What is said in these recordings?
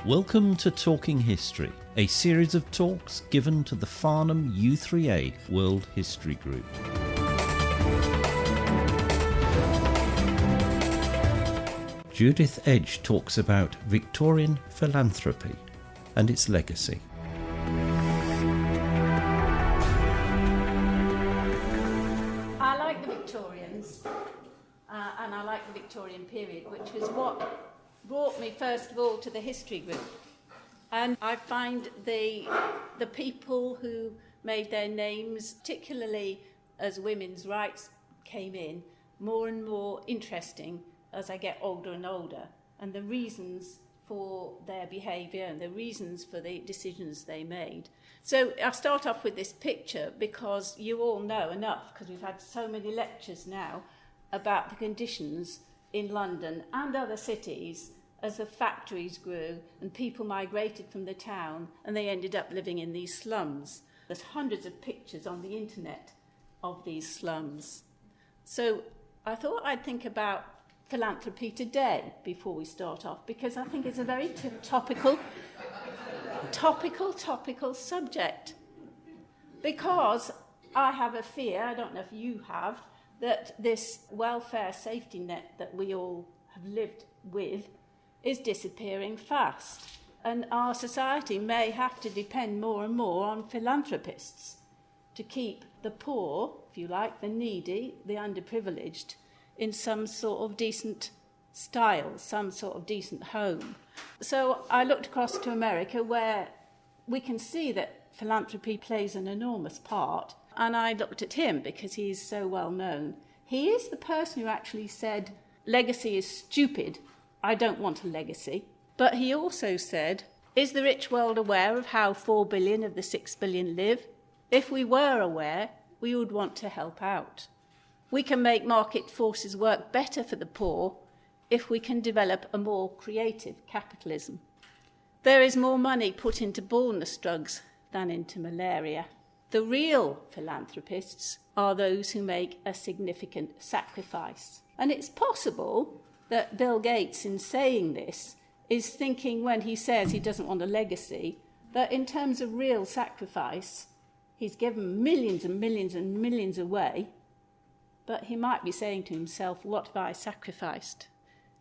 Welcome to Talking History, a series of talks given to the Farnham U3A World History Group. Judith Edge talks about Victorian philanthropy and its legacy. I like the Victorians, and I like the Victorian period, which was what brought me first of all to the history group. And I find the people who made their names, particularly as women's rights came in, more and more interesting as I get older and older, and the reasons for their behaviour and the reasons for the decisions they made. So I'll start off with this picture because you all know enough, because we've had so many lectures now about the conditions in London and other cities as the factories grew and people migrated from the town and they ended up living in these slums. There's hundreds of pictures on the internet of these slums. So I thought I'd think about philanthropy today before we start off, because I think it's a very topical subject. Because I have a fear, I don't know if you have, that this welfare safety net that we all have lived with is disappearing fast. And our society may have to depend more and more on philanthropists to keep the poor, if you like, the needy, the underprivileged, in some sort of decent style, some sort of decent home. So I looked across to America, where we can see that philanthropy plays an enormous part, and I looked at him because he's so well known. He is the person who actually said, legacy is stupid, I don't want a legacy. But he also said, is the rich world aware of how 4 billion of the 6 billion live? If we were aware, we would want to help out. We can make market forces work better for the poor if we can develop a more creative capitalism. There is more money put into baldness drugs than into malaria. The real philanthropists are those who make a significant sacrifice. And it's possible that Bill Gates, in saying this, is thinking, when he says he doesn't want a legacy, that in terms of real sacrifice, he's given millions and millions and millions away, but he might be saying to himself, what have I sacrificed?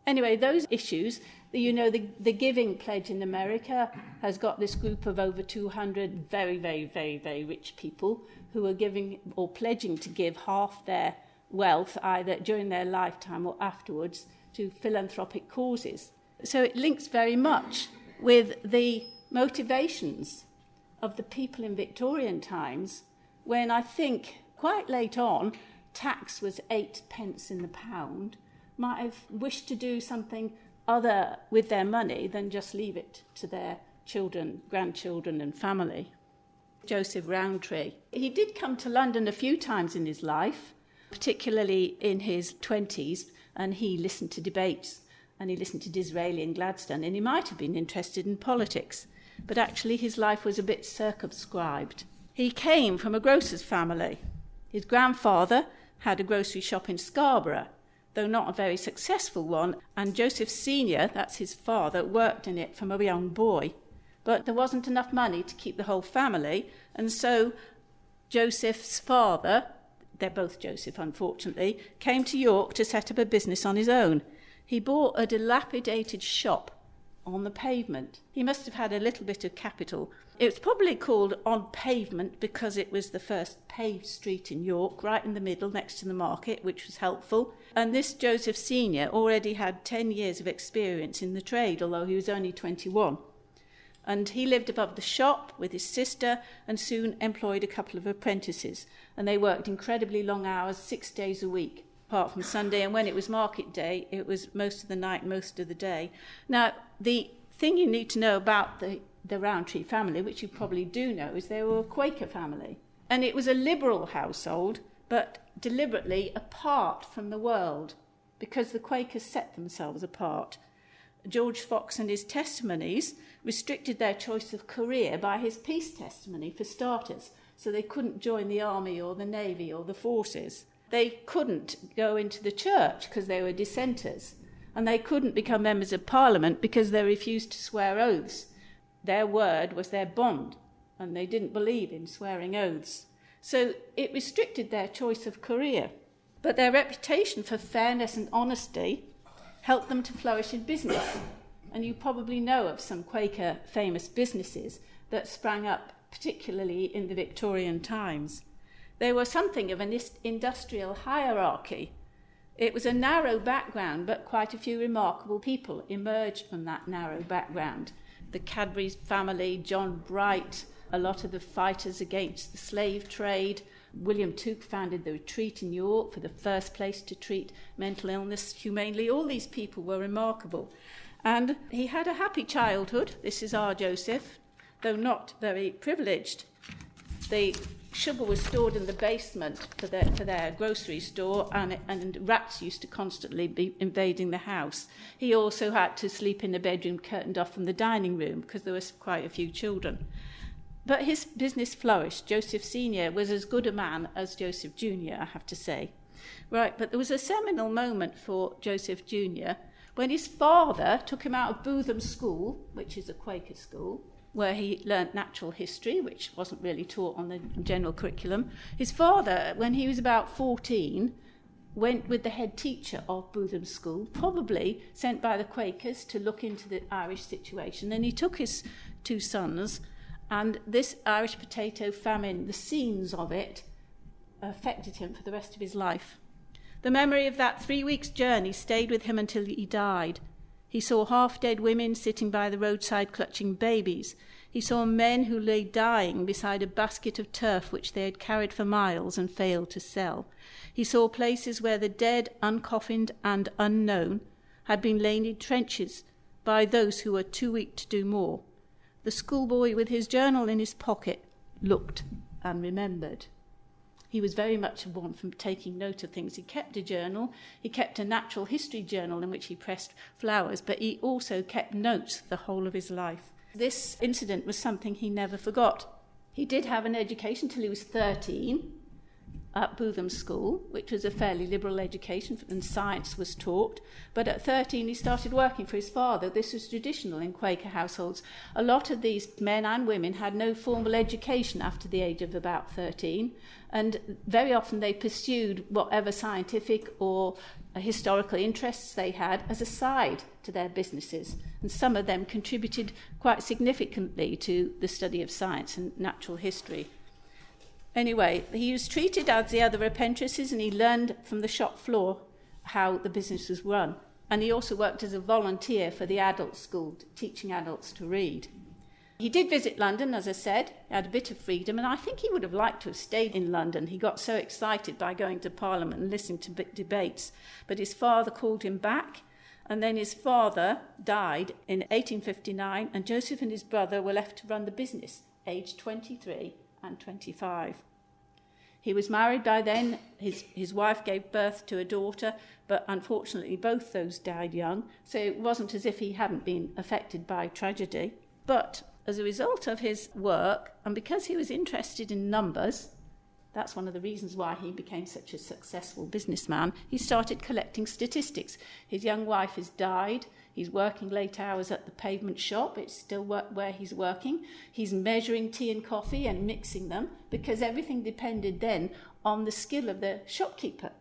Anyway, those issues, the Giving Pledge in America has got this group of over 200 very, very, very, very rich people who are giving or pledging to give half their wealth, either during their lifetime or afterwards, to philanthropic causes. So it links very much with the motivations of the people in Victorian times, when I think quite late on, tax was 8 pence in the pound, might have wished to do something other with their money than just leave it to their children, grandchildren and family. Joseph Rowntree. He did come to London a few times in his life, particularly in his 20s, and he listened to debates and he listened to Disraeli and Gladstone, and he might have been interested in politics, but actually his life was a bit circumscribed. He came from a grocer's family. His grandfather had a grocery shop in Scarborough, though not a very successful one, and Joseph Sr., that's his father, worked in it from a young boy. But there wasn't enough money to keep the whole family, and so Joseph's father, they're both Joseph unfortunately, came to York to set up a business on his own. He bought a dilapidated shop on the pavement. He must have had a little bit of capital. It was probably called On Pavement because it was the first paved street in York, right in the middle next to the market, which was helpful. And this Joseph Sr. already had 10 years of experience in the trade, although he was only 21. And he lived above the shop with his sister and soon employed a couple of apprentices. And they worked incredibly long hours, 6 days a week, apart from Sunday. And when it was market day, it was most of the night, most of the day. Now, the thing you need to know about the Rowntree family, which you probably do know, is they were a Quaker family. And it was a liberal household, but deliberately apart from the world, because the Quakers set themselves apart. George Fox and his testimonies restricted their choice of career by his peace testimony, for starters, so they couldn't join the army or the navy or the forces. They couldn't go into the church because they were dissenters. and they couldn't become members of Parliament because they refused to swear oaths. Their word was their bond, and they didn't believe in swearing oaths. So it restricted their choice of career. But their reputation for fairness and honesty helped them to flourish in business. And you probably know of some Quaker famous businesses that sprang up, particularly in the Victorian times. They were something of an industrial hierarchy. It was a narrow background, but quite a few remarkable people emerged from that narrow background. The Cadbury's family, John Bright, a lot of the fighters against the slave trade. William Tuke founded the Retreat in York, for the first place to treat mental illness humanely. All these people were remarkable. And he had a happy childhood. This is our Joseph, though not very privileged. The sugar was stored in the basement for their grocery store, and rats used to constantly be invading the house. He also had to sleep in a bedroom curtained off from the dining room because there was quite a few children. But his business flourished. Joseph Sr. was as good a man as Joseph Jr., I have to say. Right, but there was a seminal moment for Joseph Jr. when his father took him out of Bootham School, which is a Quaker school, where he learnt natural history, which wasn't really taught on the general curriculum. His father, when he was about 14, went with the head teacher of Bootham School, probably sent by the Quakers to look into the Irish situation. And he took his two sons, and this Irish potato famine, the scenes of it, affected him for the rest of his life. The memory of that 3 weeks' journey stayed with him until he died. He saw half-dead women sitting by the roadside clutching babies. He saw men who lay dying beside a basket of turf which they had carried for miles and failed to sell. He saw places where the dead, uncoffined and unknown, had been laid in trenches by those who were too weak to do more. The schoolboy with his journal in his pocket looked and remembered. He was very much one from taking note of things. He kept a journal. He kept a natural history journal in which he pressed flowers, but he also kept notes the whole of his life. This incident was something he never forgot. He did have an education till he was 13 at Bootham School, which was a fairly liberal education, and science was taught. But at 13 he started working for his father. This was traditional in Quaker households. A lot of these men and women had no formal education after the age of about 13, and very often they pursued whatever scientific or historical interests they had as a side to their businesses. And some of them contributed quite significantly to the study of science and natural history. Anyway, he was treated as the other apprentices, and he learned from the shop floor how the business was run. And he also worked as a volunteer for the adult school, teaching adults to read. He did visit London, as I said. He had a bit of freedom, and I think he would have liked to have stayed in London. He got so excited by going to Parliament and listening to debates. But his father called him back, and then his father died in 1859, and Joseph and his brother were left to run the business, aged 23 and 25. He was married by then. His wife gave birth to a daughter, but unfortunately both those died young, so it wasn't as if he hadn't been affected by tragedy. But as a result of his work, and because he was interested in numbers, that's one of the reasons why he became such a successful businessman, he started collecting statistics. His young wife has died. He's working late hours at the pavement shop. It's still where he's working. He's measuring tea and coffee and mixing them, because everything depended then on the skill of the shopkeeper.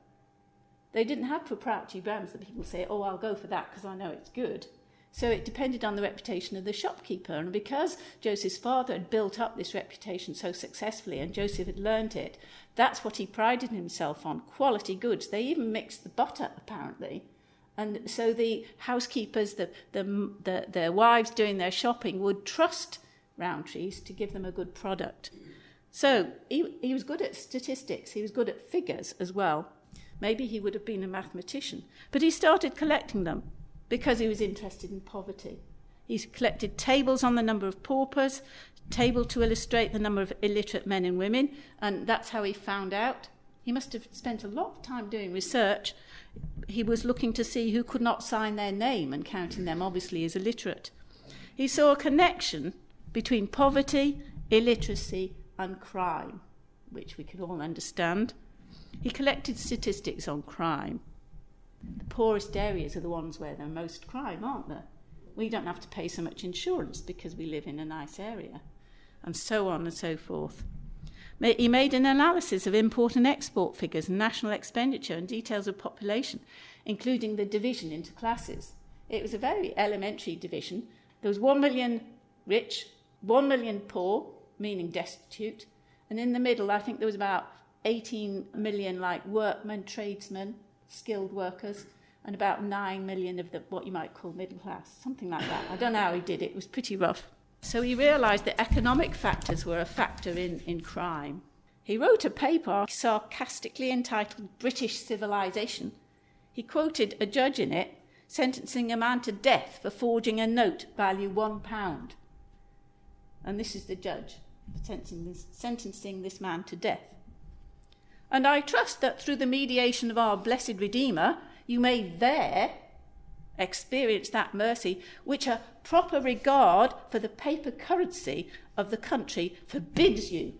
They didn't have proprietary brands that people say, oh, I'll go for that because I know it's good. So it depended on the reputation of the shopkeeper. And because Joseph's father had built up this reputation so successfully and Joseph had learned it, that's what he prided himself on, quality goods. They even mixed the butter, apparently. And so the housekeepers, their wives doing their shopping would trust Rowntree's to give them a good product. So he was good at statistics. He was good at figures as well. Maybe he would have been a mathematician. But he started collecting them because he was interested in poverty. He collected tables on the number of paupers, table to illustrate the number of illiterate men and women, and that's how he found out. He must have spent a lot of time doing research. He was looking to see who could not sign their name and counting them, obviously, as illiterate. He saw a connection between poverty, illiteracy, and crime, which we could all understand. He collected statistics on crime. The poorest areas are the ones where there's most crime, aren't there? We don't have to pay so much insurance because we live in a nice area, and so on and so forth. He made an analysis of import and export figures and national expenditure and details of population, including the division into classes. It was a very elementary division. There was 1 million rich, 1 million poor, meaning destitute, and in the middle I think there was about 18 million like workmen, tradesmen, skilled workers, and about 9 million of the what you might call middle class, something like that. I don't know how he did it. It was pretty rough. So he realised that economic factors were a factor in crime. He wrote a paper sarcastically entitled British Civilization. He quoted a judge in it sentencing a man to death for forging a note value £1. And this is the judge sentencing this man to death. And I trust that through the mediation of our blessed Redeemer, you may there experience that mercy which a proper regard for the paper currency of the country forbids you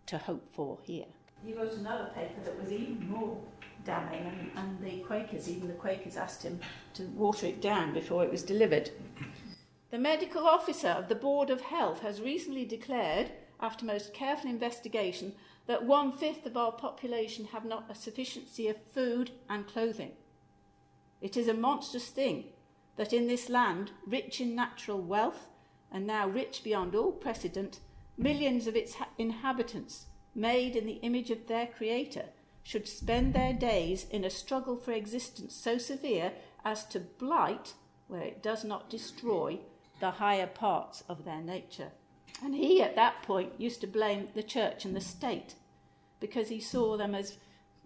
to hope for here. He wrote another paper that was even more damning, and the Quakers asked him to water it down before it was delivered. The medical officer of the Board of Health has recently declared, after most careful investigation, that 1/5 of our population have not a sufficiency of food and clothing. It is a monstrous thing that in this land, rich in natural wealth, and now rich beyond all precedent, millions of its inhabitants, made in the image of their Creator, should spend their days in a struggle for existence so severe as to blight, where it does not destroy, the higher parts of their nature. And he, at that point, used to blame the church and the state because he saw them as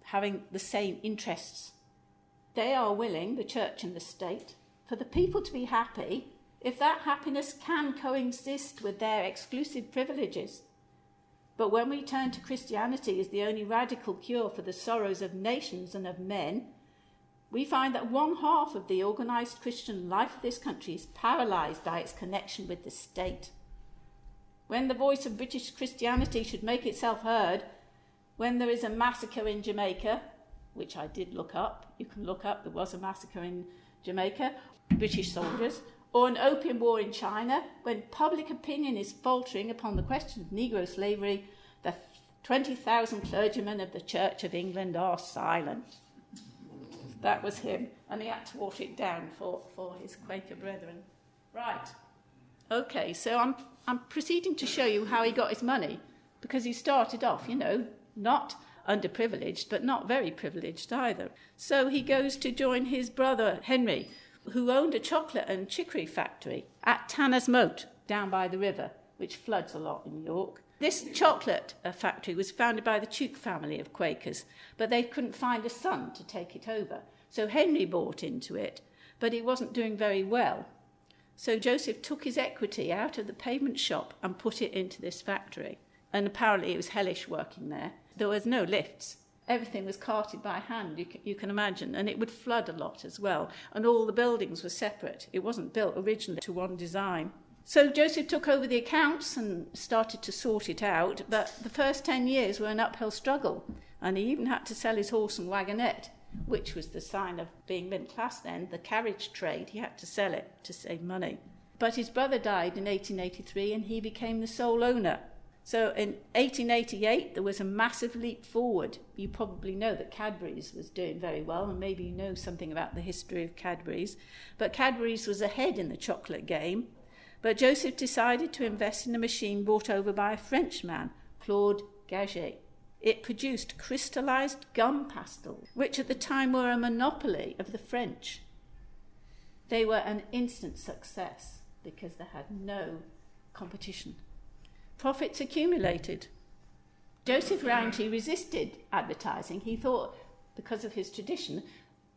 having the same interests. They are willing, the church and the state, for the people to be happy if that happiness can coexist with their exclusive privileges. But when we turn to Christianity as the only radical cure for the sorrows of nations and of men, we find that 1/2 of the organised Christian life of this country is paralysed by its connection with the state. When the voice of British Christianity should make itself heard, when there is a massacre in Jamaica, which I did look up, you can look up, there was a massacre in Jamaica, British soldiers, or an opium war in China, when public opinion is faltering upon the question of Negro slavery, the 20,000 clergymen of the Church of England are silent. That was him, and he had to water it down for his Quaker brethren. Right. Okay, so I'm proceeding to show you how he got his money, because he started off, not underprivileged, but not very privileged either. So he goes to join his brother Henry, who owned a chocolate and chicory factory at Tanner's Moat, down by the river, which floods a lot in York. This chocolate factory was founded by the Tuke family of Quakers, but they couldn't find a son to take it over. So Henry bought into it, but he wasn't doing very well. So Joseph took his equity out of the pavement shop and put it into this factory. And apparently it was hellish working there. There was no lifts. Everything was carted by hand, you can imagine, and it would flood a lot as well. And all the buildings were separate. It wasn't built originally to one design. So Joseph took over the accounts and started to sort it out, but the first 10 years were an uphill struggle, and he even had to sell his horse and wagonette, which was the sign of being middle class then, the carriage trade. He had to sell it to save money. But his brother died in 1883 and he became the sole owner. So in 1888 there was a massive leap forward. You probably know that Cadbury's was doing very well, and maybe you know something about the history of Cadbury's. But Cadbury's was ahead in the chocolate game. But Joseph decided to invest in a machine brought over by a Frenchman, Claude Gaget. It produced crystallised gum pastels, which at the time were a monopoly of the French. They were an instant success because they had no competition. Profits accumulated. Joseph Rowntree resisted advertising. He thought, because of his tradition,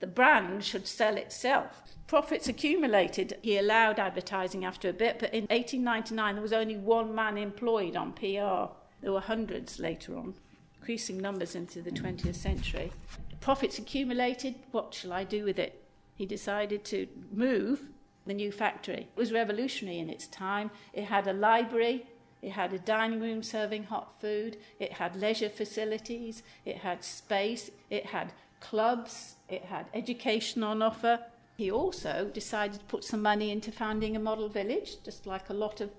the brand should sell itself. Profits accumulated. He allowed advertising after a bit, but in 1899 there was only one man employed on PR. There were hundreds later on, increasing numbers into the 20th century. Profits accumulated. What shall I do with it? He decided to move the new factory. It was revolutionary in its time. It had a library. It had a dining room serving hot food. It had leisure facilities. It had space. It had clubs, it had education on offer. He also decided to put some money into founding a model village, just like a lot of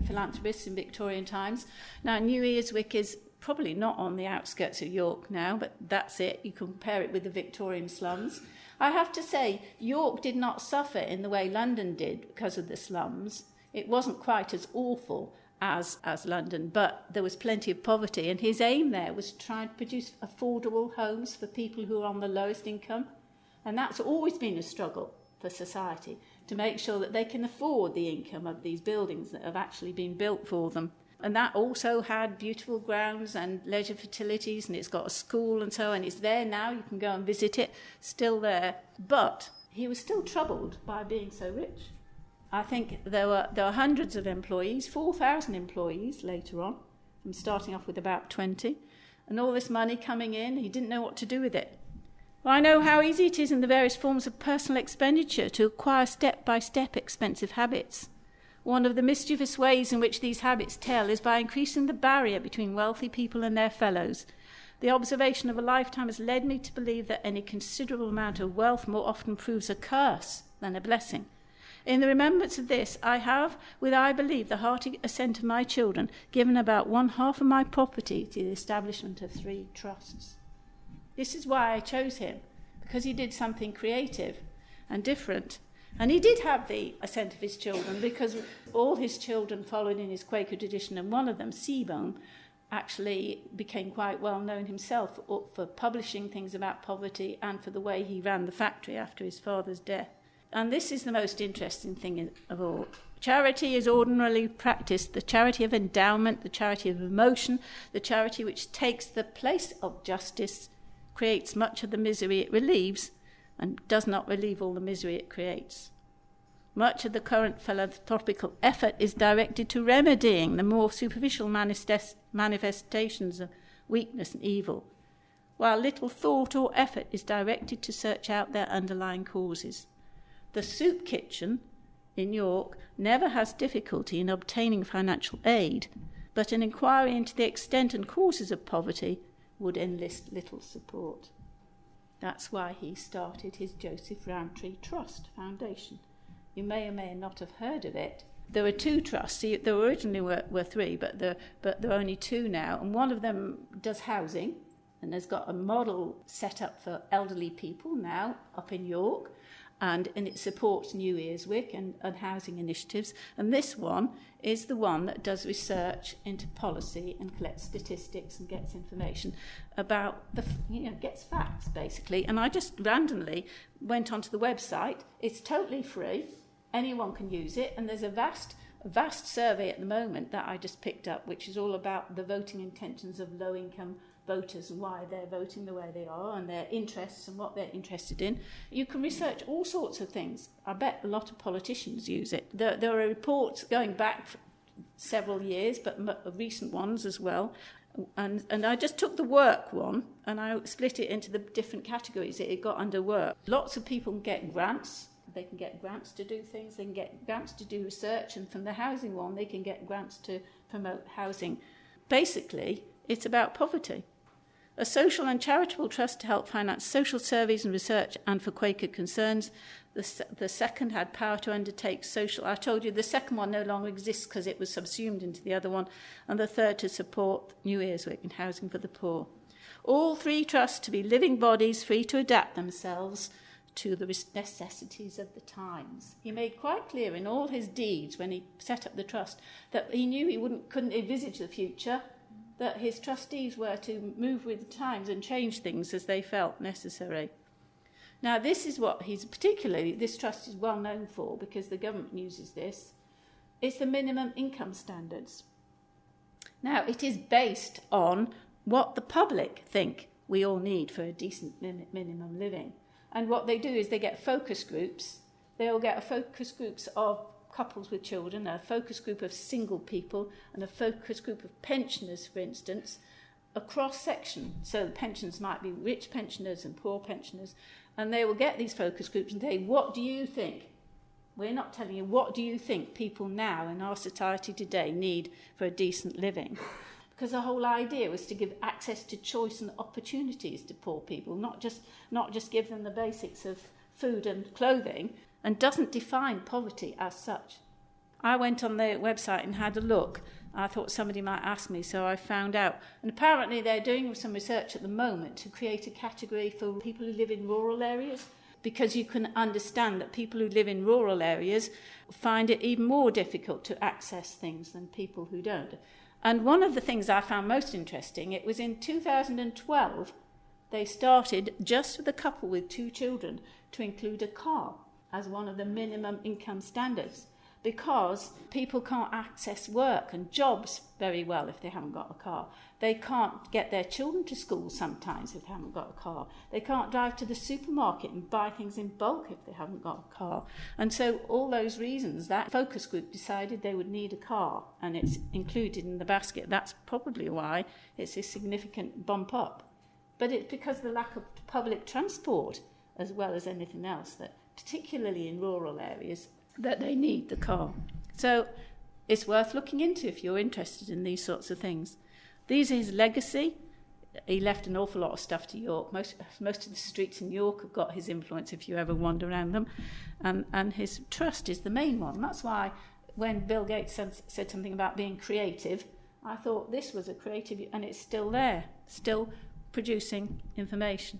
philanthropists in Victorian times. Now, New Earswick is probably not on the outskirts of York now, but that's it. You compare it with the Victorian slums. I have to say, York did not suffer in the way London did because of the slums. It wasn't quite as awful as London, but there was plenty of poverty, and his aim there was to try and produce affordable homes for people who are on the lowest income. And that's always been a struggle for society, to make sure that they can afford the income of these buildings that have actually been built for them. And that also had beautiful grounds and leisure facilities, and it's got a school and so on. It's there now, you can go and visit it, still there. But he was still troubled by being so rich. I think there were hundreds of employees, 4,000 employees later on, from starting off with about 20. And all this money coming in, he didn't know what to do with it. Well, I know how easy it is in the various forms of personal expenditure to acquire step-by-step expensive habits. One of the mischievous ways in which these habits tell is by increasing the barrier between wealthy people and their fellows. The observation of a lifetime has led me to believe that any considerable amount of wealth more often proves a curse than a blessing. In the remembrance of this, I have, with I believe the hearty assent of my children, given about 1/2 of my property to the establishment of 3 trusts. This is why I chose him, because he did something creative and different. And he did have the assent of his children, because all his children followed in his Quaker tradition, and one of them, Seabohm, actually became quite well known himself for publishing things about poverty and for the way he ran the factory after his father's death. And this is the most interesting thing of all. Charity is ordinarily practiced, the charity of endowment, the charity of emotion, the charity which takes the place of justice, creates much of the misery it relieves, and does not relieve all the misery it creates. Much of the current philanthropical effort is directed to remedying the more superficial manifestations of weakness and evil, while little thought or effort is directed to search out their underlying causes. The soup kitchen in York never has difficulty in obtaining financial aid, but an inquiry into the extent and causes of poverty would enlist little support. That's why he started his Joseph Rowntree Trust Foundation. You may or may not have heard of it. There were 2 trusts. There originally were 3, but there are only 2 now. And one of them does housing, and has got a model set up for elderly people now up in York. And it supports New Earswick and housing initiatives. And this one is the one that does research into policy and collects statistics and gets information about gets facts, basically. And I just randomly went onto the website. It's totally free. Anyone can use it. And there's a vast survey at the moment that I just picked up, which is all about the voting intentions of low-income voters and why they're voting the way they are and their interests and what they're interested in. You can research all sorts of things. I bet a lot of politicians use it. There are reports going back several years, but recent ones as well. And I just took the work one and I split it into the different categories that it got under work. Lots of people can get grants. They can get grants to do things. They can get grants to do research. And from the housing one, they can get grants to promote housing. Basically, it's about poverty. A social and charitable trust to help finance social surveys and research and for Quaker concerns. The second had power to undertake social. I told you the second one no longer exists because it was subsumed into the other one. And the third to support New Earswick and housing for the poor. All 3 trusts to be living bodies free to adapt themselves to the necessities of the times. He made quite clear in all his deeds when he set up the trust that he knew he couldn't envisage the future, that his trustees were to move with the times and change things as they felt necessary. Now, this is what this trust is well known for, because the government uses this. It's the minimum income standards. Now, it is based on what the public think we all need for a decent minimum living. And what they do is they get focus groups. They'll get a focus groups of couples with children, a focus group of single people, and a focus group of pensioners, for instance, a cross-section. So the pensions might be rich pensioners and poor pensioners, and they will get these focus groups and say, what do you think? We're not telling you, what do you think people now in our society today need for a decent living? because the whole idea was to give access to choice and opportunities to poor people, not just give them the basics of food and clothing, and doesn't define poverty as such. I went on their website and had a look. I thought somebody might ask me, so I found out. And apparently they're doing some research at the moment to create a category for people who live in rural areas, because you can understand that people who live in rural areas find it even more difficult to access things than people who don't. And one of the things I found most interesting, it was in 2012, they started, just for the couple with 2 children, to include a car as one of the minimum income standards, because people can't access work and jobs very well if they haven't got a car. They can't get their children to school sometimes if they haven't got a car. They can't drive to the supermarket and buy things in bulk if they haven't got a car. And so all those reasons, that focus group decided they would need a car, and it's included in the basket. That's probably why it's a significant bump up. But it's because of the lack of public transport, as well as anything else, that particularly in rural areas, that they need the car. So it's worth looking into if you're interested in these sorts of things. These are his legacy. He left an awful lot of stuff to York. Most of the streets in York have got his influence if you ever wander around them. And his trust is the main one. That's why when Bill Gates said something about being creative, I thought this was a creative, and it's still there, still producing information.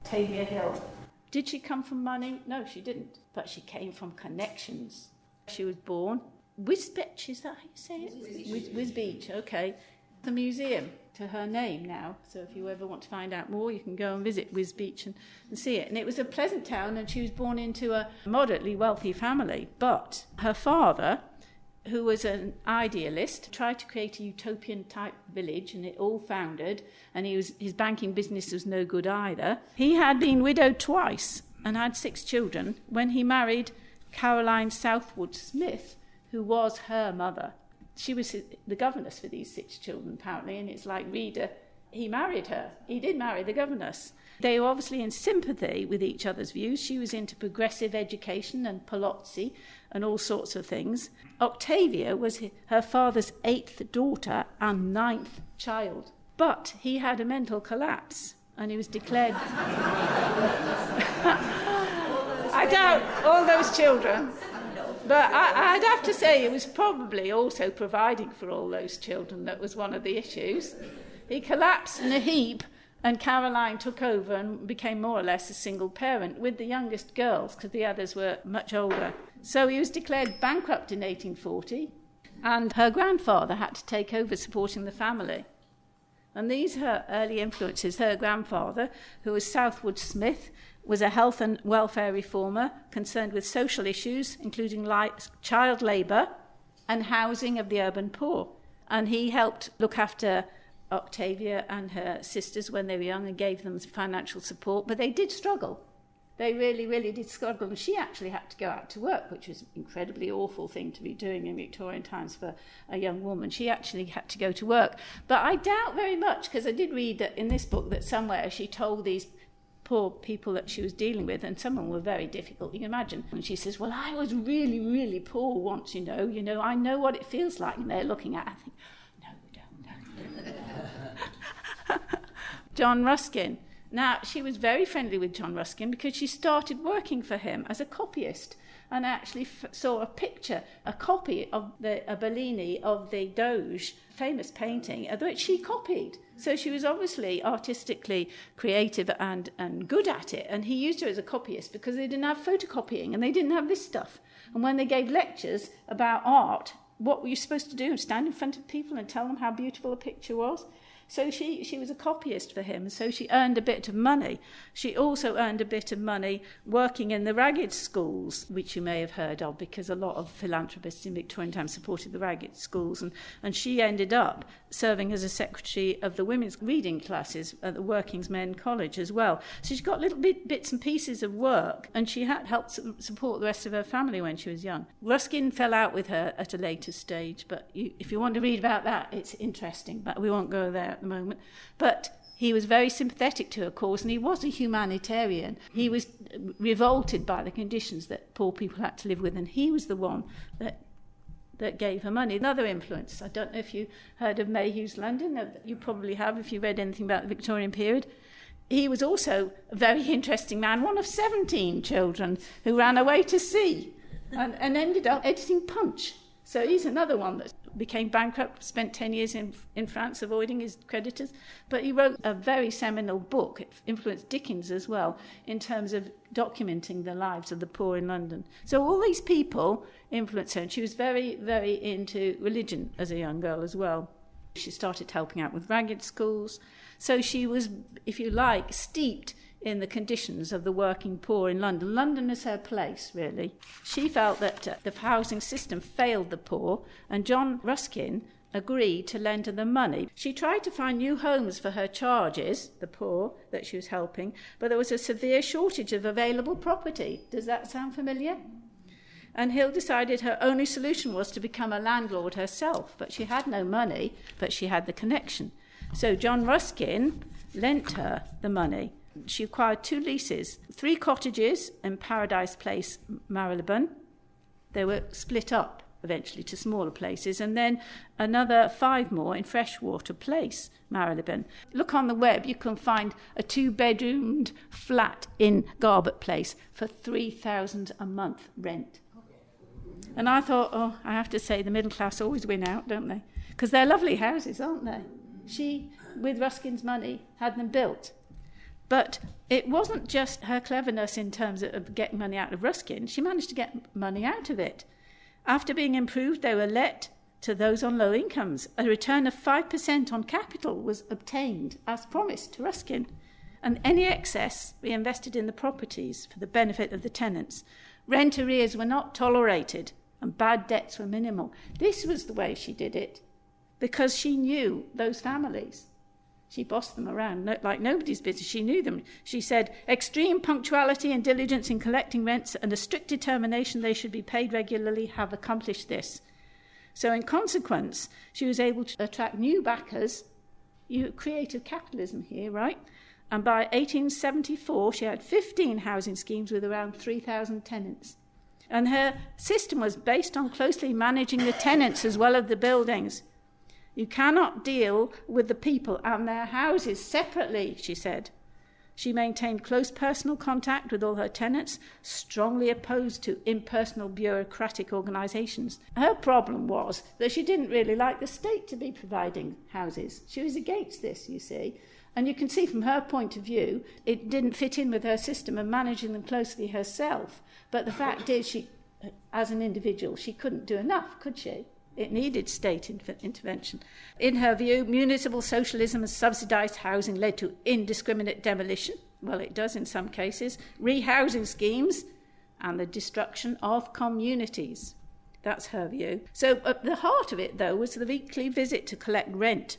Octavia Hill. Did she come from money? No, she didn't. But she came from connections. She was born Wisbech, is that how you say it? Wisbech, okay. The museum to her name now. So if you ever want to find out more, you can go and visit Wisbech and see it. And it was a pleasant town, and she was born into a moderately wealthy family. But her father, who was an idealist, tried to create a utopian-type village, and it all foundered, and his banking business was no good either. He had been widowed twice and had 6 children when he married Caroline Southwood Smith, who was her mother. She was the governess for these 6 children, apparently, and it's like Reader, he married her. He did marry the governess. They were obviously in sympathy with each other's views. She was into progressive education and Palazzi and all sorts of things. Octavia was her father's 8th daughter and 9th child. But he had a mental collapse, and he was declared... I doubt all those children. But I'd have to say it was probably also providing for all those children that was one of the issues. He collapsed in a heap, and Caroline took over and became more or less a single parent with the youngest girls, because the others were much older. So he was declared bankrupt in 1840, and her grandfather had to take over supporting the family. And these are her early influences. Her grandfather, who was Southwood Smith, was a health and welfare reformer concerned with social issues, including child labour and housing of the urban poor. And he helped look after Octavia and her sisters when they were young and gave them financial support. But they did struggle. They really, really did struggle. And she actually had to go out to work, which was an incredibly awful thing to be doing in Victorian times for a young woman. She actually had to go to work. But I doubt very much, because I did read that in this book that somewhere she told these poor people that she was dealing with, and some of them were very difficult, you can imagine. And she says, well, I was really, really poor once, you know, I know what it feels like. And they're looking at her, I think, no, you don't. John Ruskin. Now, she was very friendly with John Ruskin because she started working for him as a copyist, and actually saw a picture, a copy of a Bellini of the Doge, famous painting, which she copied. So she was obviously artistically creative and good at it, and he used her as a copyist because they didn't have photocopying and they didn't have this stuff. And when they gave lectures about art, what were you supposed to do? Stand in front of people and tell them how beautiful a picture was? So she was a copyist for him, so she earned a bit of money. She also earned a bit of money working in the Ragged Schools, which you may have heard of, because a lot of philanthropists in Victorian times supported the Ragged Schools, and she ended up serving as a secretary of the women's reading classes at the Working's Men College as well. So she got little bits and pieces of work, and she had helped support the rest of her family when she was young. Ruskin fell out with her at a later stage, but if you want to read about that, it's interesting, but we won't go there at the moment. But he was very sympathetic to her cause, and he was a humanitarian. He was revolted by the conditions that poor people had to live with, and he was the one that that gave her money. Another influence, I don't know if you heard of Mayhew's London, you probably have if you read anything about the Victorian period. He was also a very interesting man, one of 17 children who ran away to sea and ended up editing Punch. So he's another one that became bankrupt, spent 10 years in France avoiding his creditors. But he wrote a very seminal book, it influenced Dickens as well, in terms of documenting the lives of the poor in London. So all these people influenced her, and she was very, very into religion as a young girl as well. She started helping out with ragged schools. So she was, if you like, steeped in the conditions of the working poor in London. London is her place, really. She felt that the housing system failed the poor, and John Ruskin agreed to lend her the money. She tried to find new homes for her charges, the poor that she was helping, but there was a severe shortage of available property. Does that sound familiar? And Hill decided her only solution was to become a landlord herself, but she had no money, but she had the connection. So John Ruskin lent her the money. She acquired 2 leases, 3 cottages in Paradise Place, Marylebone. They were split up eventually to smaller places, and then another 5 more in Freshwater Place, Marylebone. Look on the web, you can find a 2-bedroomed flat in Garbett Place for £3,000 a month rent. And I thought, I have to say, the middle class always win out, don't they? Because they're lovely houses, aren't they? She, with Ruskin's money, had them built. But it wasn't just her cleverness in terms of getting money out of Ruskin. She managed to get money out of it. After being improved, they were let to those on low incomes. A return of 5% on capital was obtained, as promised, to Ruskin. And any excess reinvested in the properties for the benefit of the tenants. Rent arrears were not tolerated, and bad debts were minimal. This was the way she did it, because she knew those families. She bossed them around like nobody's business. She knew them. She said, extreme punctuality and diligence in collecting rents and a strict determination they should be paid regularly have accomplished this. So in consequence, she was able to attract new backers. Creative capitalism here, right? And by 1874, she had 15 housing schemes with around 3,000 tenants. And her system was based on closely managing the tenants as well as the buildings. You cannot deal with the people and their houses separately, she said. She maintained close personal contact with all her tenants, strongly opposed to impersonal bureaucratic organisations. Her problem was that she didn't really like the state to be providing houses. She was against this, you see. And you can see from her point of view, it didn't fit in with her system of managing them closely herself. But the fact is, she, as an individual, she couldn't do enough, could she? It needed state intervention. In her view, municipal socialism and subsidised housing led to indiscriminate demolition. Well, it does in some cases. Rehousing schemes and the destruction of communities. That's her view. So at the heart of it, though, was the weekly visit to collect rent.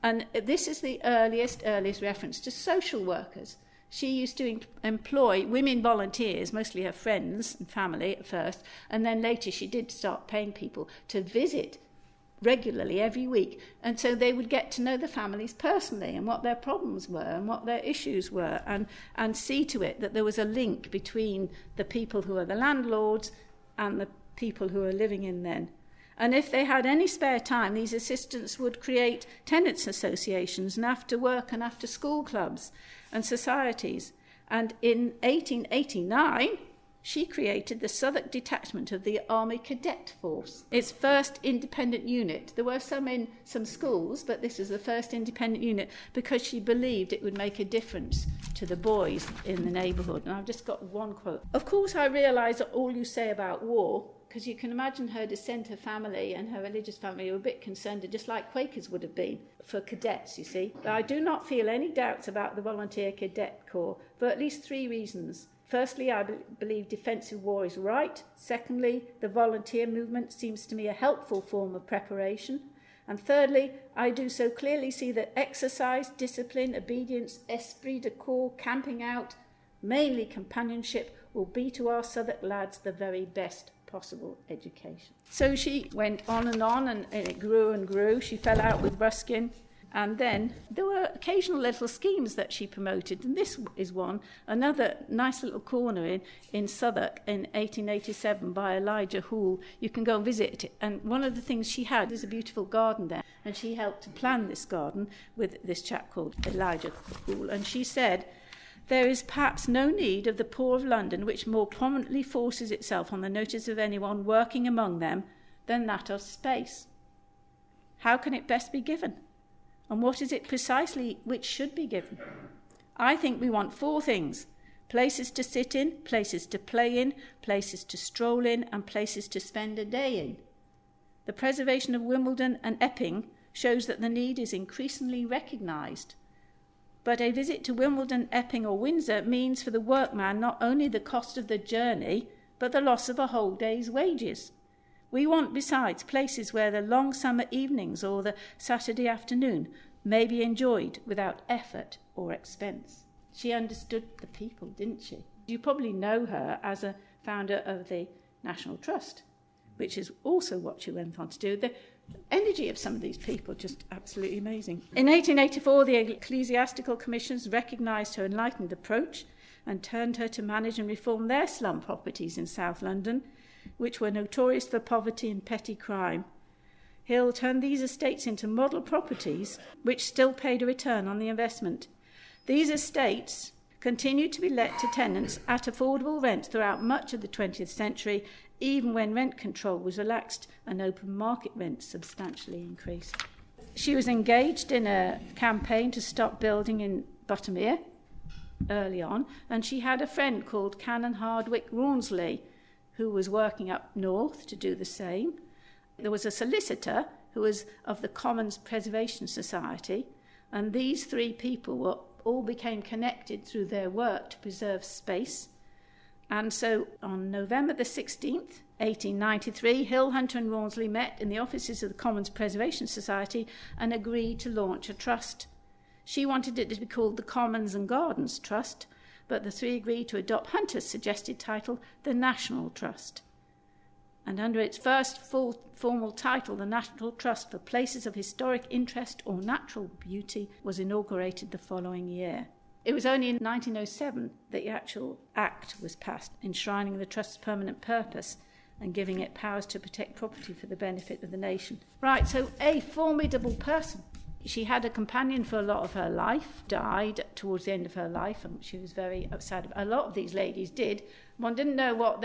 And this is the earliest reference to social workers. She used to employ women volunteers, mostly her friends and family at first, and then later she did start paying people to visit regularly every week. And so they would get to know the families personally and what their problems were and what their issues were, and see to it that there was a link between the people who are the landlords and the people who are living in then. And if they had any spare time, these assistants would create tenants' associations and after work and after school clubs and societies. And in 1889, she created the Southwark detachment of the Army Cadet Force, its first independent unit. There were some in some schools, but this was the first independent unit because she believed it would make a difference to the boys in the neighbourhood. And I've just got one quote. Of course, I realise that all you say about war, because you can imagine her descent, her family and her religious family were a bit concerned, just like Quakers would have been for cadets, you see. But I do not feel any doubts about the Volunteer Cadet Corps for at least 3 reasons. Firstly, I believe defensive war is right. Secondly, the volunteer movement seems to me a helpful form of preparation. And thirdly, I do so clearly see that exercise, discipline, obedience, esprit de corps, camping out, mainly companionship, will be to our Southwark lads the very best possible education. So she went on, and it grew and grew. She fell out with Ruskin. And then there were occasional little schemes that she promoted, and this is one, another nice little corner in Southwark in 1887 by Elijah Hoole. You can go and visit it, and one of the things she had is a beautiful garden there, and she helped to plan this garden with this chap called Elijah Hoole, and she said, "There is perhaps no need of the poor of London which more prominently forces itself on the notice of anyone working among them than that of space. How can it best be given? And what is it precisely which should be given? I think we want 4 things: places to sit in, places to play in, places to stroll in, and places to spend a day in. The preservation of Wimbledon and Epping shows that the need is increasingly recognised. But a visit to Wimbledon, Epping or Windsor means for the workman not only the cost of the journey, but the loss of a whole day's wages. We want, besides, places where the long summer evenings or the Saturday afternoon may be enjoyed without effort or expense." She understood the people, didn't she? You probably know her as a founder of the National Trust, which is also what she went on to do. The energy of some of these people, just absolutely amazing. In 1884, the Ecclesiastical Commissions recognised her enlightened approach and turned her to manage and reform their slum properties in South London, which were notorious for poverty and petty crime. Hill turned these estates into model properties, which still paid a return on the investment. These estates continued to be let to tenants at affordable rents throughout much of the 20th century, even when rent control was relaxed and open market rents substantially increased. She was engaged in a campaign to stop building in Buttermere early on, and she had a friend called Canon Hardwick Rawnsley, who was working up north to do the same. There was a solicitor who was of the Commons Preservation Society, and these 3 people all became connected through their work to preserve space. And so on November the 16th, 1893, Hill, Hunter and Rawnsley met in the offices of the Commons Preservation Society and agreed to launch a trust. She wanted it to be called the Commons and Gardens Trust, but the 3 agreed to adopt Hunter's suggested title, the National Trust. And under its first full formal title, the National Trust for Places of Historic Interest or Natural Beauty, was inaugurated the following year. It was only in 1907 that the actual act was passed, enshrining the Trust's permanent purpose and giving it powers to protect property for the benefit of the nation. Right, so a formidable person. She had a companion for a lot of her life, died towards the end of her life, and she was very upset. A lot of these ladies did. One didn't know what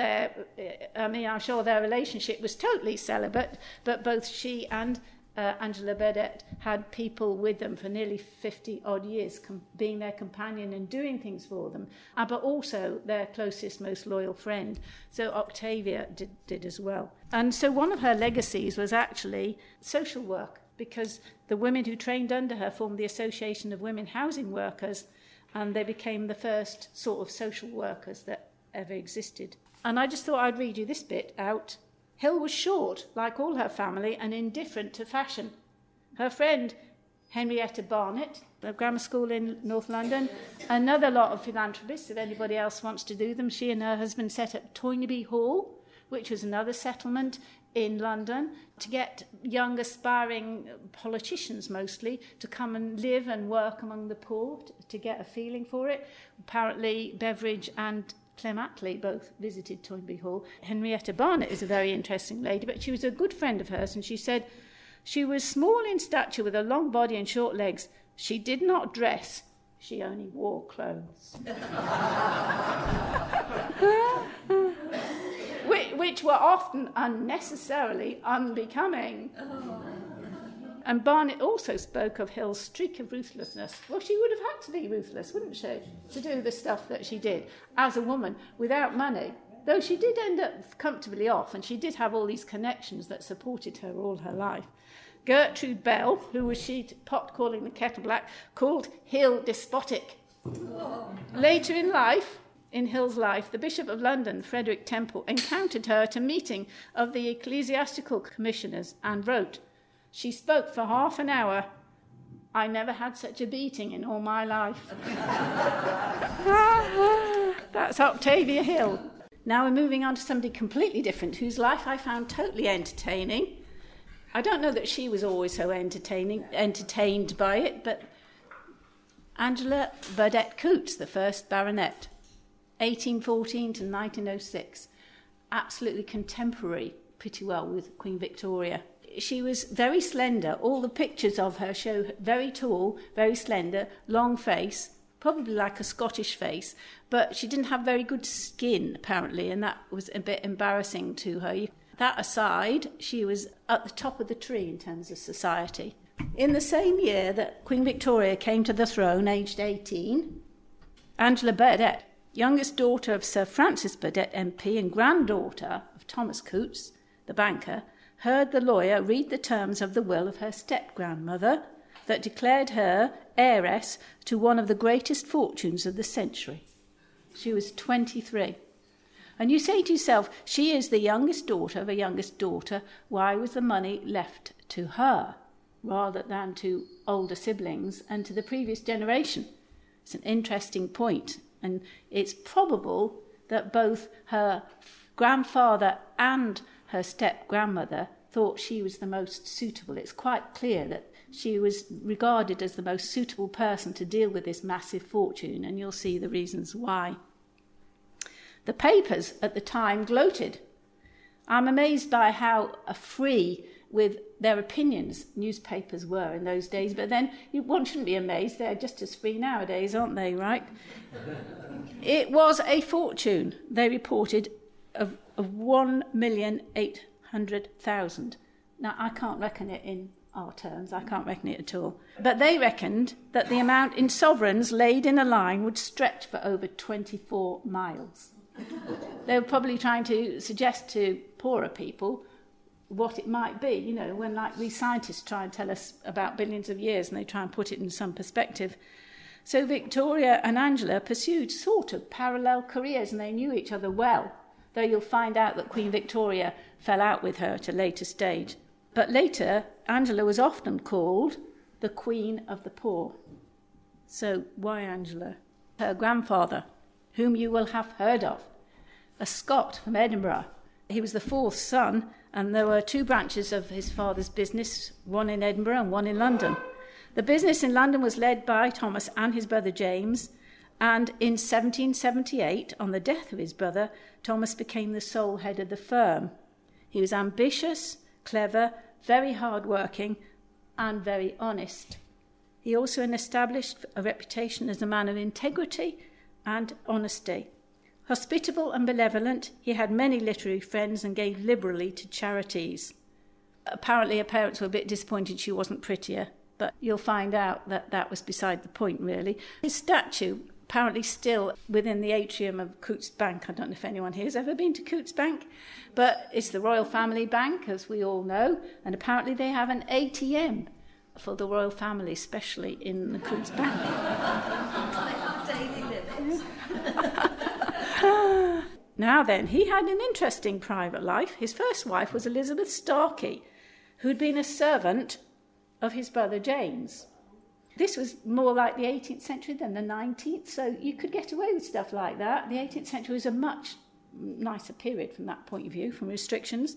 I'm sure their relationship was totally celibate, but both she and Angela Burdett had people with them for nearly 50-odd years, being their companion and doing things for them, but also their closest, most loyal friend. So Octavia did as well. And so one of her legacies was actually social work, because the women who trained under her formed the Association of Women Housing Workers, and they became the first sort of social workers that ever existed. And I just thought I'd read you this bit out. Hill was short, like all her family, and indifferent to fashion. Her friend, Henrietta Barnett, a grammar school in North London, another lot of philanthropists, if anybody else wants to do them, she and her husband set up Toynbee Hall, which was another settlement in London, to get young aspiring politicians mostly to come and live and work among the poor, to get a feeling for it. Apparently Beveridge and Clem Attlee both visited Toynbee Hall. Henrietta Barnett is a very interesting lady, but she was a good friend of hers, and she said she was small in stature with a long body and short legs. She did not dress, she only wore clothes. Which were often unnecessarily unbecoming. And Barnett also spoke of Hill's streak of ruthlessness. Well, she would have had to be ruthless, wouldn't she, to do the stuff that she did as a woman without money, though she did end up comfortably off, and she did have all these connections that supported her all her life. Gertrude Bell, who was she pot calling the kettle black, called Hill despotic. Later in life, in Hill's life, the Bishop of London, Frederick Temple, encountered her at a meeting of the Ecclesiastical Commissioners and wrote, "She spoke for half an hour. I never had such a beating in all my life." That's Octavia Hill. Now we're moving on to somebody completely different, whose life I found totally entertaining. I don't know that she was always so entertained by it, but Angela Burdett Coutts, the first baronet, 1814 to 1906, absolutely contemporary, pretty well, with Queen Victoria. She was very slender. All the pictures of her show very tall, very slender, long face, probably like a Scottish face, but she didn't have very good skin, apparently, and that was a bit embarrassing to her. That aside, she was at the top of the tree in terms of society. In the same year that Queen Victoria came to the throne, aged 18, Angela Burdett, youngest daughter of Sir Francis Burdett MP and granddaughter of Thomas Coutts, the banker, heard the lawyer read the terms of the will of her step-grandmother that declared her heiress to one of the greatest fortunes of the century. She was 23. And you say to yourself, she is the youngest daughter of a youngest daughter. Why was the money left to her rather than to older siblings and to the previous generation? It's an interesting point. And it's probable that both her grandfather and her step-grandmother thought she was the most suitable. It's quite clear that she was regarded as the most suitable person to deal with this massive fortune, and you'll see the reasons why. The papers at the time gloated. I'm amazed by how free with their opinions newspapers were in those days, but then one shouldn't be amazed. They're just as free nowadays, aren't they, right? It was a fortune, they reported, of 1,800,000. Now, I can't reckon it in our terms, I can't reckon it at all. But they reckoned that the amount in sovereigns laid in a line would stretch for over 24 miles. They were probably trying to suggest to poorer people what it might be, you know, when like we scientists try and tell us about billions of years and they try and put it in some perspective. So Victoria and Angela pursued sort of parallel careers, and they knew each other well, though you'll find out that Queen Victoria fell out with her at a later stage. But later, Angela was often called the Queen of the Poor. So why Angela? Her grandfather, whom you will have heard of, a Scot from Edinburgh. He was the fourth son, and there were two branches of his father's business, one in Edinburgh and one in London. The business in London was led by Thomas and his brother James, and in 1778, on the death of his brother, Thomas became the sole head of the firm. He was ambitious, clever, very hard-working, and very honest. He also established a reputation as a man of integrity and honesty. Hospitable and benevolent, he had many literary friends and gave liberally to charities. Apparently her parents were a bit disappointed she wasn't prettier, but you'll find out that that was beside the point, really. His statue, apparently still within the atrium of Coutts Bank. I don't know if anyone here has ever been to Coutts Bank, but it's the Royal Family Bank, as we all know, and apparently they have an ATM for the royal family, especially in the Coutts Bank. Daily limits. Now then, he had an interesting private life. His first wife was Elizabeth Starkey, who'd been a servant of his brother James. This was more like the 18th century than the 19th, so you could get away with stuff like that. The 18th century was a much nicer period from that point of view, from restrictions.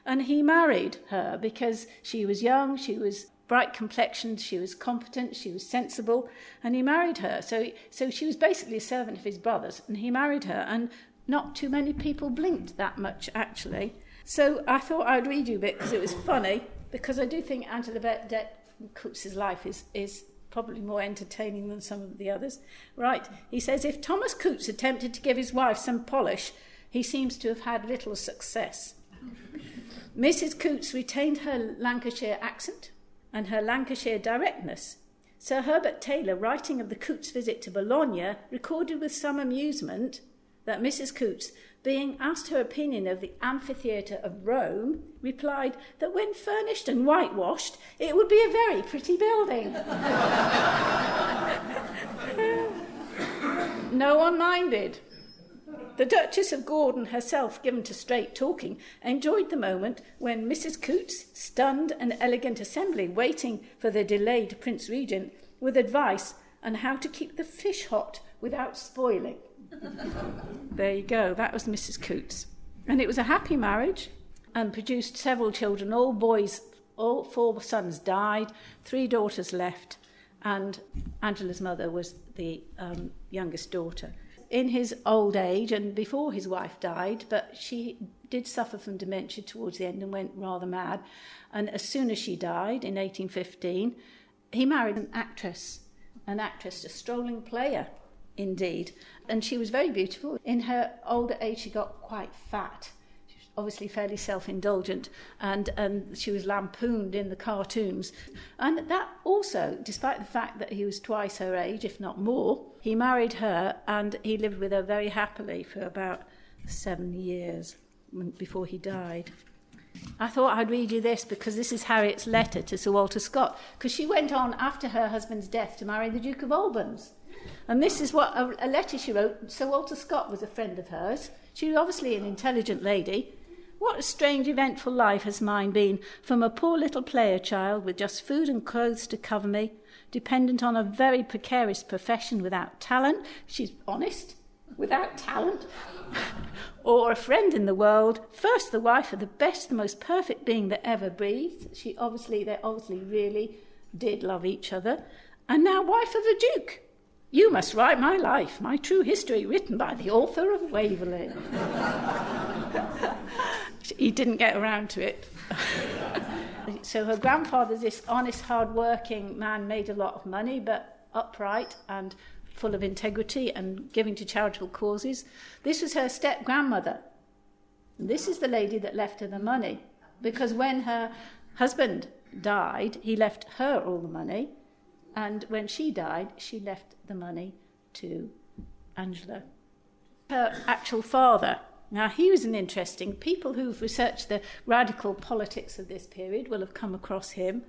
And he married her because she was young, she was bright complexioned, she was competent, she was sensible, and he married her. So she was basically a servant of his brother's, and he married her, and not too many people blinked that much, actually. So I thought I'd read you a bit because it was funny, because I do think Angela Burdett Coutts' life is probably more entertaining than some of the others. Right, he says, if Thomas Coutts attempted to give his wife some polish, he seems to have had little success. Mrs. Coutts retained her Lancashire accent and her Lancashire directness. Sir Herbert Taylor, writing of the Coutts' visit to Bologna, recorded with some amusement that Mrs. Coutts, being asked her opinion of the amphitheatre of Rome, replied that when furnished and whitewashed, it would be a very pretty building. No one minded. The Duchess of Gordon, herself given to straight talking, enjoyed the moment when Mrs. Coutts, stunned an elegant assembly waiting for the delayed Prince Regent, with advice on how to keep the fish hot without spoiling. There you go, that was Mrs. Coutts. And it was a happy marriage and produced several children, all boys All 4 sons died, 3 daughters left, and Angela's mother was the youngest daughter. In his old age, and before his wife died, but she did suffer from dementia towards the end and went rather mad. And as soon as she died in 1815, he married an actress, a strolling player indeed. And she was very beautiful. In her older age, she got quite fat. She was obviously fairly self-indulgent, and she was lampooned in the cartoons. And that also, despite the fact that he was twice her age, if not more, he married her and he lived with her very happily for about 7 years before he died. I thought I'd read you this because this is Harriet's letter to Sir Walter Scott, because she went on after her husband's death to marry the Duke of Albans. And this is what a letter she wrote. Sir Walter Scott was a friend of hers. She was obviously an intelligent lady. What a strange, eventful life has mine been, from a poor little player child with just food and clothes to cover me, dependent on a very precarious profession without talent. She's honest, without talent. Or a friend in the world, first the wife of the best, the most perfect being that ever breathed. They obviously really did love each other. And now wife of a duke. You must write my life, my true history, written by the author of Waverley. He didn't get around to it. So her grandfather, this honest, hard-working man, made a lot of money, but upright and full of integrity and giving to charitable causes. This was her step-grandmother. And this is the lady that left her the money, because when her husband died, he left her all the money, and when she died, she left the money to Angela. Her actual father, now he was an interesting, people who've researched the radical politics of this period will have come across him,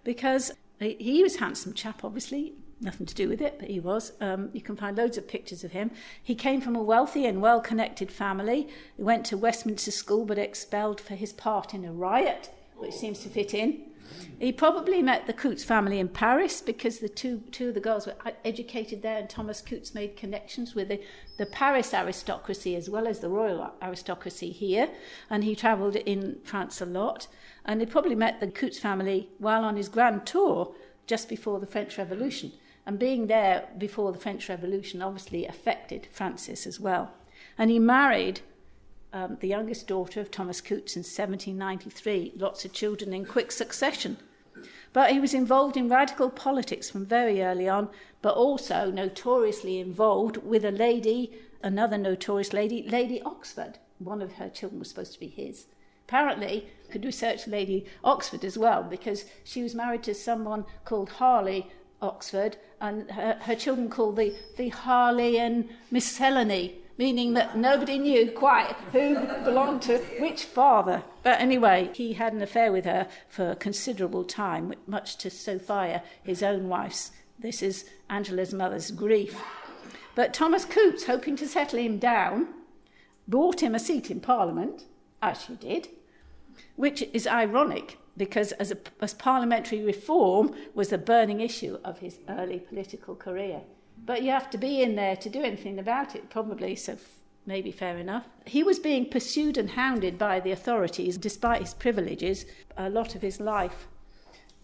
because he was a handsome chap, obviously, nothing to do with it, but he was. You can find loads of pictures of him. He came from a wealthy and well-connected family. He went to Westminster School, but expelled for his part in a riot, which seems to fit in. He probably met the Coutts family in Paris, because the two of the girls were educated there, and Thomas Coutts made connections with the Paris aristocracy as well as the royal aristocracy here, and he travelled in France a lot. And he probably met the Coutts family while on his grand tour just before the French Revolution. And being there before the French Revolution obviously affected Francis as well. And he married the youngest daughter of Thomas Coutts in 1793, lots of children in quick succession. But he was involved in radical politics from very early on, but also notoriously involved with a lady, another notorious lady, Lady Oxford. One of her children was supposed to be his. Apparently, you could research Lady Oxford as well, because she was married to someone called Harley Oxford, and her children called the Harleyan miscellany, meaning that nobody knew quite who belonged to which father. But anyway, he had an affair with her for a considerable time, much to Sophia, his own wife's. This is Angela's mother's grief. But Thomas Coutts, hoping to settle him down, bought him a seat in Parliament, as she did, which is ironic, because as parliamentary reform was a burning issue of his early political career. But you have to be in there to do anything about it, probably, so maybe fair enough. He was being pursued and hounded by the authorities, despite his privileges, a lot of his life.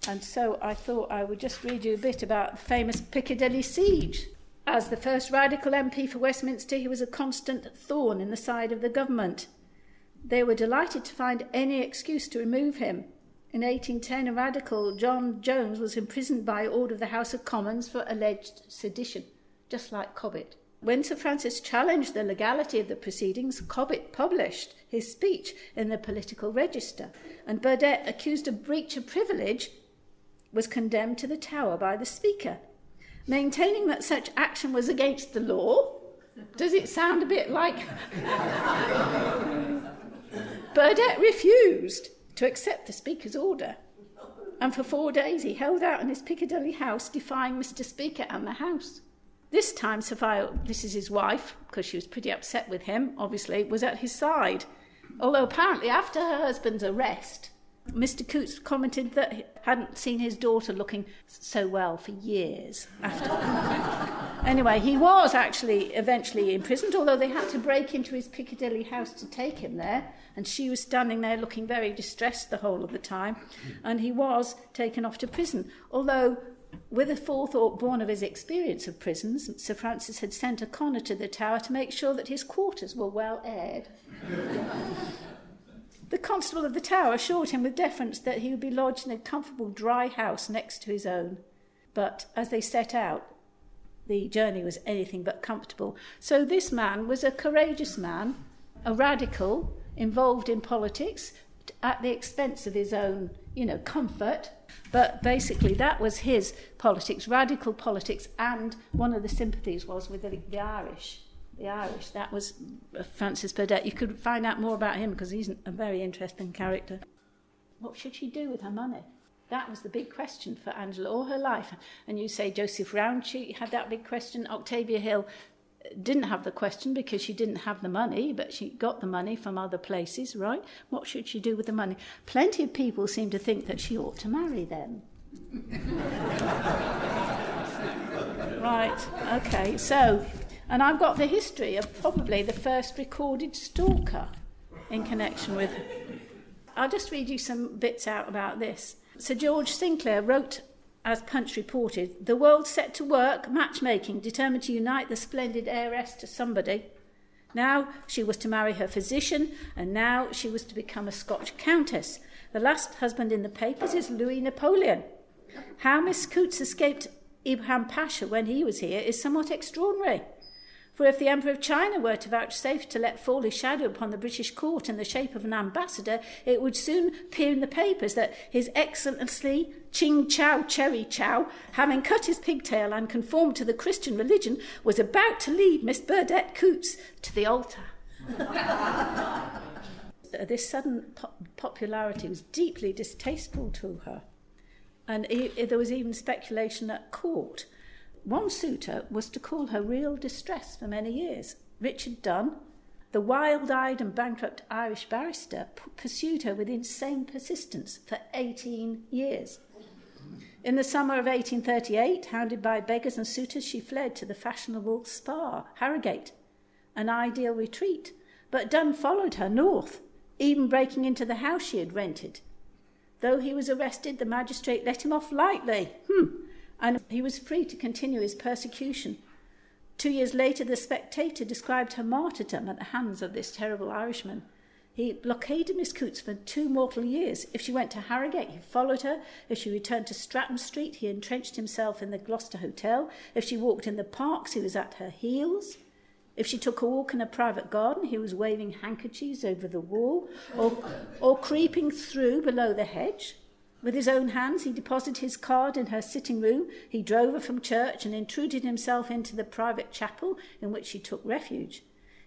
And so I thought I would just read you a bit about the famous Piccadilly siege. As the first radical MP for Westminster, he was a constant thorn in the side of the government. They were delighted to find any excuse to remove him. In 1810, a radical, John Jones, was imprisoned by order of the House of Commons for alleged sedition, just like Cobbett. When Sir Francis challenged the legality of the proceedings, Cobbett published his speech in the Political Register, and Burdett, accused of breach of privilege, was condemned to the Tower by the Speaker, maintaining that such action was against the law. Does it sound a bit like... Burdett refused to accept the Speaker's order, and for 4 days he held out in his Piccadilly house, defying Mr. Speaker and the House. This time Sophia, this is his wife, because she was pretty upset with him, obviously, was at his side. Although apparently after her husband's arrest, Mr. Coutts commented that he hadn't seen his daughter looking so well for years after. Anyway, he was actually eventually imprisoned, although they had to break into his Piccadilly house to take him there, and she was standing there looking very distressed the whole of the time, and he was taken off to prison. Although, with a forethought born of his experience of prisons, Sir Francis had sent a conner to the Tower to make sure that his quarters were well aired. The constable of the Tower assured him with deference that he would be lodged in a comfortable dry house next to his own. But as they set out, the journey was anything but comfortable. So this man was a courageous man, a radical, involved in politics at the expense of his own, comfort. But basically that was his politics, radical politics, and one of the sympathies was with the Irish. The Irish, that was Francis Burdett. You could find out more about him because he's a very interesting character. What should she do with her money? That was the big question for Angela all her life. And you say Joseph Rowntree had that big question. Octavia Hill didn't have the question because she didn't have the money, but she got the money from other places, right? What should she do with the money? Plenty of people seem to think that she ought to marry them. Right, okay, so, and I've got the history of probably the first recorded stalker in connection with... I'll just read you some bits out about this. Sir George Sinclair wrote, as Punch reported, "The world set to work, matchmaking, determined to unite the splendid heiress to somebody. Now she was to marry her physician, and now she was to become a Scotch countess. The last husband in the papers is Louis Napoleon. How Miss Coutts escaped Ibrahim Pasha when he was here is somewhat extraordinary. For if the Emperor of China were to vouchsafe to let fall his shadow upon the British court in the shape of an ambassador, it would soon appear in the papers that His Excellency Ching Chow Cherry Chow, having cut his pigtail and conformed to the Christian religion, was about to lead Miss Burdett Coutts to the altar." This sudden popularity was deeply distasteful to her, and there was even speculation at court. One suitor was to call her real distress for many years. Richard Dunn, the wild-eyed and bankrupt Irish barrister, pursued her with insane persistence for 18 years. In the summer of 1838, hounded by beggars and suitors, she fled to the fashionable Spa, Harrogate, an ideal retreat. But Dunn followed her north, even breaking into the house she had rented. Though he was arrested, the magistrate let him off lightly. And he was free to continue his persecution. 2 years later, the Spectator described her martyrdom at the hands of this terrible Irishman. He blockaded Miss Coutts for 2 mortal years. If she went to Harrogate, he followed her. If she returned to Stratton Street, he entrenched himself in the Gloucester Hotel. If she walked in the parks, he was at her heels. If she took a walk in a private garden, he was waving handkerchiefs over the wall or creeping through below the hedge. With his own hands, he deposited his card in her sitting room. He drove her from church and intruded himself into the private chapel in which she took refuge.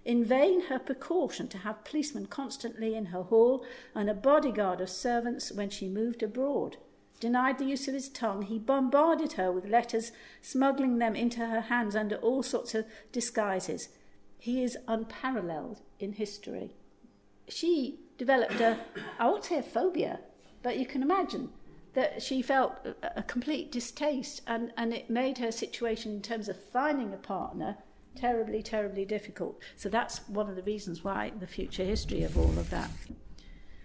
In vain her precaution to have policemen constantly in her hall and a bodyguard of servants when she moved abroad. Denied the use of his tongue, he bombarded her with letters, smuggling them into her hands under all sorts of disguises. He is unparalleled in history. She developed I won't say a phobia, but you can imagine that she felt a complete distaste, and it made her situation in terms of finding a partner terribly, terribly difficult. So that's one of the reasons why the future history of all of that.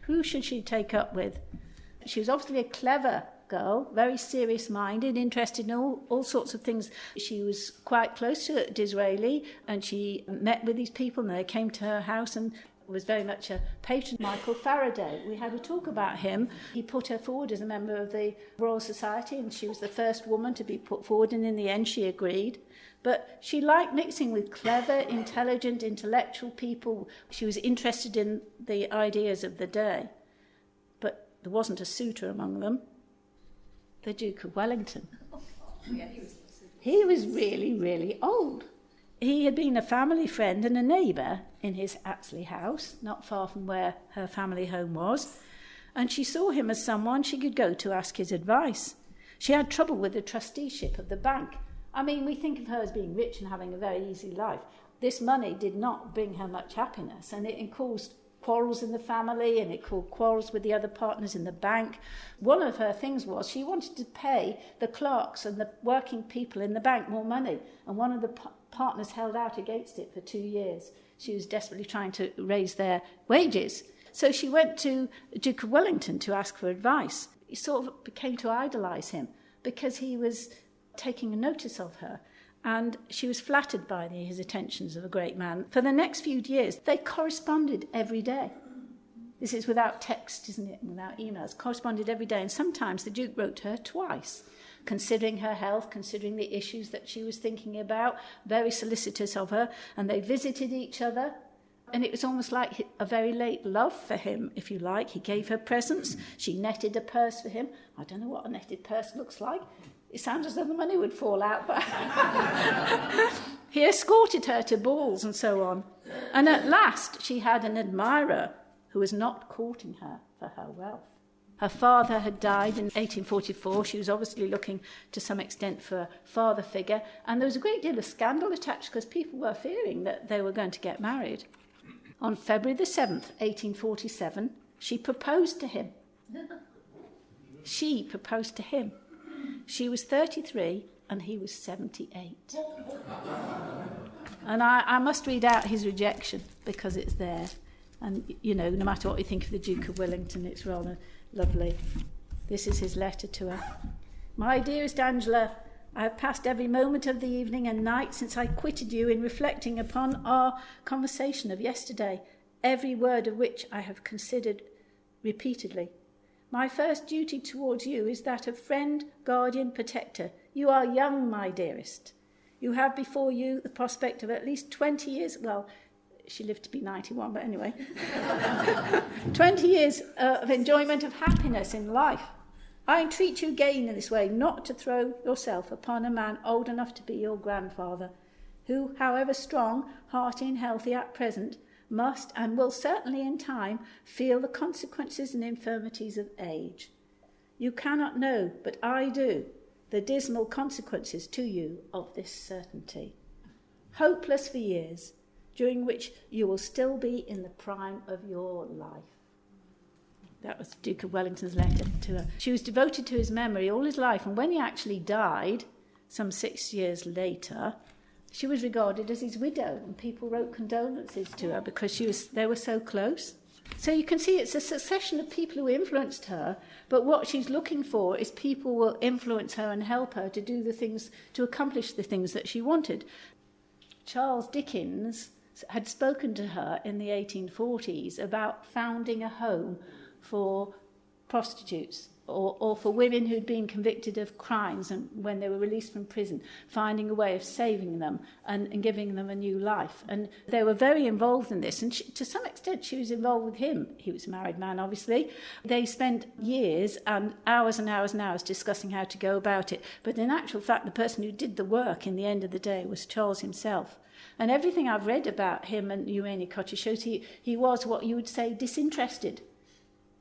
Who should she take up with? She was obviously a clever girl, very serious-minded, interested in all sorts of things. She was quite close to Disraeli, and she met with these people, and they came to her house and was very much a patron. Michael Faraday, we had a talk about him. He put her forward as a member of the Royal Society, and she was the first woman to be put forward, and in the end she agreed. But she liked mixing with clever, intelligent, intellectual people. She was interested in the ideas of the day. But there wasn't a suitor among them. The Duke of Wellington. He was really, really old. He had been a family friend and a neighbour in his Apsley house, not far from where her family home was, and she saw him as someone she could go to ask his advice. She had trouble with the trusteeship of the bank. I mean, we think of her as being rich and having a very easy life. This money did not bring her much happiness, and it caused quarrels in the family, and it caused quarrels with the other partners in the bank. One of her things was she wanted to pay the clerks and the working people in the bank more money, and one of the partners held out against it for 2 years. She was desperately trying to raise their wages. So she went to Duke of Wellington to ask for advice. He sort of came to idolise him because he was taking a notice of her, and she was flattered by his attentions of a great man. For the next few years, they corresponded every day. This is without text, isn't it? Without emails. Corresponded every day. And sometimes the Duke wrote to her twice, considering her health, considering the issues that she was thinking about, very solicitous of her. And they visited each other. And it was almost like a very late love for him, if you like. He gave her presents. She netted a purse for him. I don't know what a netted purse looks like. It sounds as though the money would fall out, but he escorted her to balls and so on. And at last she had an admirer who was not courting her for her wealth. Her father had died in 1844. She was obviously looking to some extent for a father figure, and there was a great deal of scandal attached because people were fearing that they were going to get married. On February the 7th, 1847, she proposed to him. She proposed to him. She was 33 and he was 78. And I must read out his rejection because it's there. And, you know, no matter what you think of the Duke of Wellington, it's rather lovely. This is his letter to her. My dearest Angela, I have passed every moment of the evening and night since I quitted you in reflecting upon our conversation of yesterday, every word of which I have considered repeatedly. My first duty towards you is that of friend, guardian, protector. You are young, my dearest. You have before you the prospect of at least 20 years, well, she lived to be 91, but anyway, 20 years of enjoyment of happiness in life. I entreat you again in this way not to throw yourself upon a man old enough to be your grandfather, who, however strong, hearty and healthy at present, must and will certainly in time feel the consequences and infirmities of age. You cannot know, but I do, the dismal consequences to you of this certainty. Hopeless for years, during which you will still be in the prime of your life. That was the Duke of Wellington's letter to her. She was devoted to his memory all his life, and when he actually died, some 6 years later, she was regarded as his widow, and people wrote condolences to her because they were so close. So you can see it's a succession of people who influenced her, but what she's looking for is people will influence her and help her to do the things, to accomplish the things that she wanted. Charles Dickens had spoken to her in the 1840s about founding a home for prostitutes or for women who'd been convicted of crimes and when they were released from prison, finding a way of saving them and giving them a new life. And they were very involved in this. And to some extent, she was involved with him. He was a married man, obviously. They spent years and hours discussing how to go about it. But in actual fact, the person who did the work in the end of the day was Charles himself. And everything I've read about him and Urania Cottage shows he was what you would say disinterested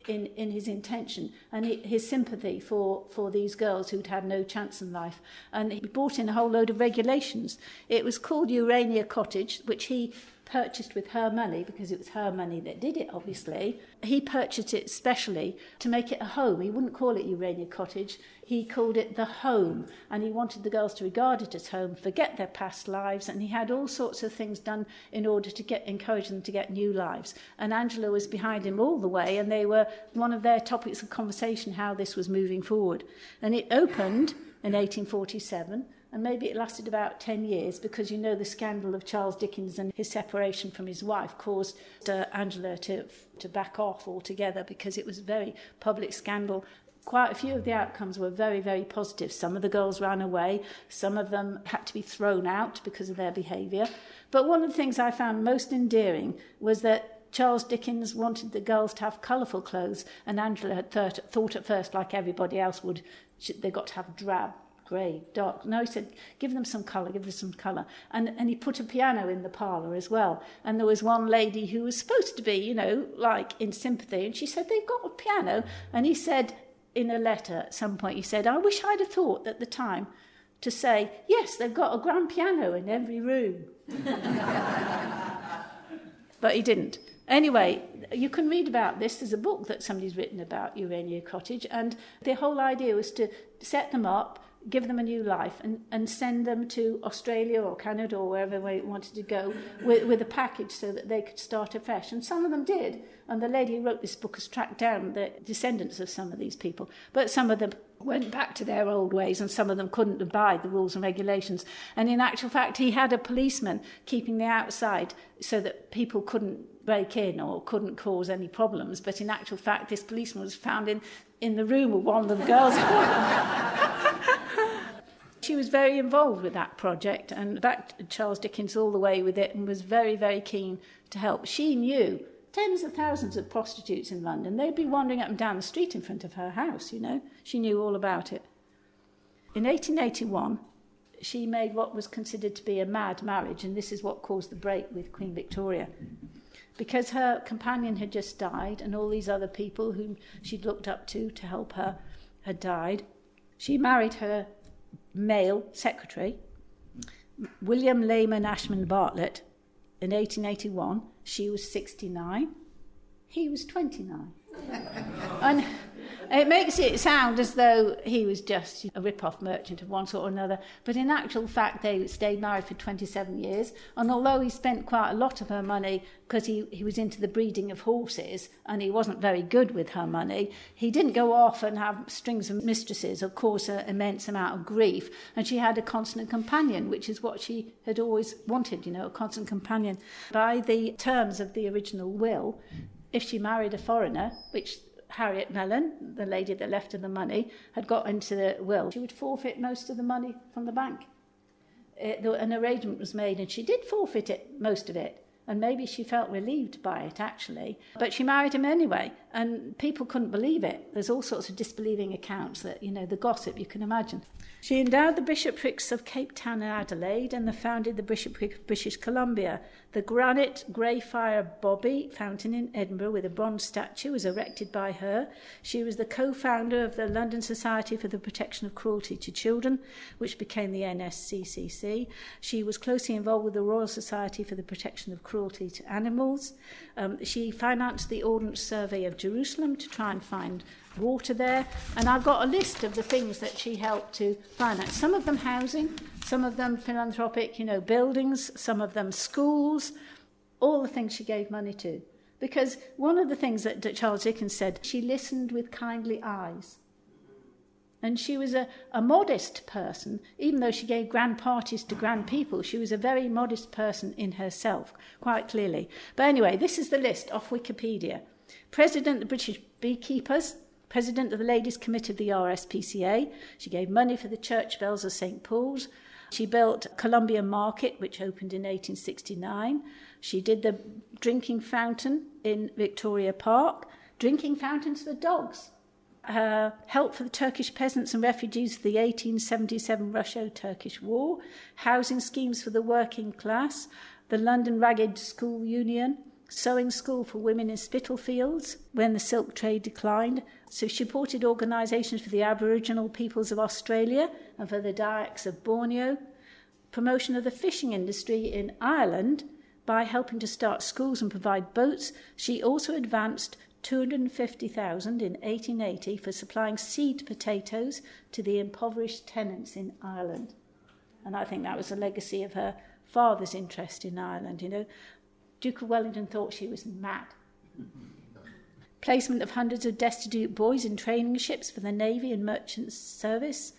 in his intention and his sympathy for these girls who'd had no chance in life. And he brought in a whole load of regulations. It was called Urania Cottage, which he purchased with her money, because it was her money that did it, obviously. He purchased it specially to make it a home. He wouldn't call it Urania Cottage. He called it the home, and he wanted the girls to regard it as home, forget their past lives, and he had all sorts of things done in order to encourage them to get new lives. And Angela was behind him all the way, and they were one of their topics of conversation, how this was moving forward. And it opened in 1847, and maybe it lasted about 10 years because, you know, the scandal of Charles Dickens and his separation from his wife caused Angela to back off altogether because it was a very public scandal. Quite a few of the outcomes were very, very positive. Some of the girls ran away. Some of them had to be thrown out because of their behaviour. But one of the things I found most endearing was that Charles Dickens wanted the girls to have colourful clothes, and Angela had thought at first, like everybody else would, they got to have drab, grey, dark. No, he said, give them some colour. And he put a piano in the parlour as well. And there was one lady who was supposed to be, you know, like in sympathy, and she said, they've got a piano. And he said, in a letter at some point, he said, I wish I'd have thought at the time to say, yes, they've got a grand piano in every room. But he didn't. Anyway, you can read about this. There's a book that somebody's written about Urania Cottage, and the whole idea was to set them up, give them a new life, and send them to Australia or Canada or wherever they wanted to go with a package so that they could start afresh. And some of them did. And the lady who wrote this book has tracked down the descendants of some of these people. But some of them went back to their old ways, and some of them couldn't abide the rules and regulations. And in actual fact, he had a policeman keeping the outside so that people couldn't break in or couldn't cause any problems. But in actual fact, this policeman was found in the room with one of the girls. She was very involved with that project and backed Charles Dickens all the way with it and was very, very keen to help. She knew tens of thousands of prostitutes in London. They'd be wandering up and down the street in front of her house, you know. She knew all about it. In 1881, she made what was considered to be a mad marriage, and this is what caused the break with Queen Victoria. Because her companion had just died and all these other people whom she'd looked up to help her had died, she married her male secretary, William Layman Ashman Bartlett, in 1881. She was 69. He was 29. And it makes it sound as though he was just a rip-off merchant of one sort or another, but in actual fact they stayed married for 27 years, and although he spent quite a lot of her money because he was into the breeding of horses and he wasn't very good with her money, he didn't go off and have strings of mistresses or cause an immense amount of grief, and she had a constant companion, which is what she had always wanted, you know, a constant companion. By the terms of the original will, if she married a foreigner, which Harriet Mellon, the lady that left her the money, had got into the will, she would forfeit most of the money from the bank. An arrangement was made, and she did forfeit most of it. And maybe she felt relieved by it, actually. But she married him anyway, and people couldn't believe it. There's all sorts of disbelieving accounts that, you know, the gossip you can imagine. She endowed the bishoprics of Cape Town and Adelaide and founded the bishopric of British Columbia. The granite Greyfriar Bobby fountain in Edinburgh with a bronze statue was erected by her. She was the co-founder of the London Society for the Protection of Cruelty to Children, which became the NSCCC. She was closely involved with the Royal Society for the Protection of Cruelty to Animals. She financed the Ordnance Survey of Jerusalem to try and find water there, and I've got a list of the things that she helped to finance. Some of them housing, some of them philanthropic, you know, buildings, some of them schools, all the things she gave money to. Because one of the things that Charles Dickens said, she listened with kindly eyes. And she was a modest person, even though she gave grand parties to grand people. She was a very modest person in herself, quite clearly. But anyway, this is the list off Wikipedia. President of the British Beekeepers, President of the Ladies' Committee of the RSPCA. She gave money for the church bells of St. Paul's. She built Columbia Market, which opened in 1869. She did the drinking fountain in Victoria Park, drinking fountains for dogs. Her help for the Turkish peasants and refugees for the 1877 Russo-Turkish War, housing schemes for the working class, the London Ragged School Union, sewing school for women in Spitalfields when the silk trade declined. So she supported organisations for the Aboriginal peoples of Australia and for the Dyaks of Borneo, promotion of the fishing industry in Ireland by helping to start schools and provide boats. She also advanced 250,000 in 1880 for supplying seed potatoes to the impoverished tenants in Ireland. And I think that was a legacy of her father's interest in Ireland, you know. Duke of Wellington thought she was mad. Placement of hundreds of destitute boys in training ships for the Navy and Merchant Service.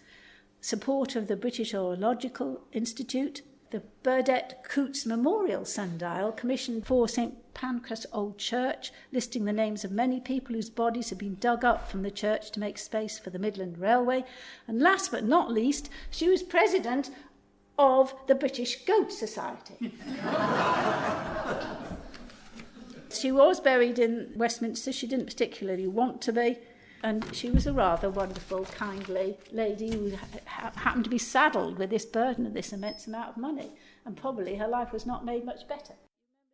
Support of the British Zoological Institute. The Burdett Coutts Memorial Sundial, commissioned for St. Pancras Old Church, listing the names of many people whose bodies had been dug up from the church to make space for the Midland Railway. And last but not least, she was president of the British Goat Society. She was buried in Westminster. She didn't particularly want to be, and she was a rather wonderful, kindly lady who happened to be saddled with this burden of this immense amount of money, and probably her life was not made much better.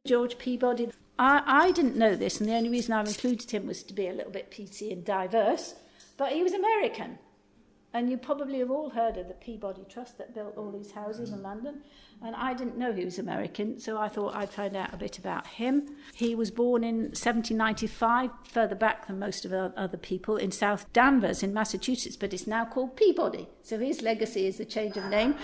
George Peabody, I didn't know this, and the only reason I've included him was to be a little bit PC and diverse, but he was American. And you probably have all heard of the Peabody Trust that built all these houses in London. And I didn't know he was American, so I thought I'd find out a bit about him. He was born in 1795, further back than most of the other people, in South Danvers in Massachusetts, but it's now called Peabody. So his legacy is the change of name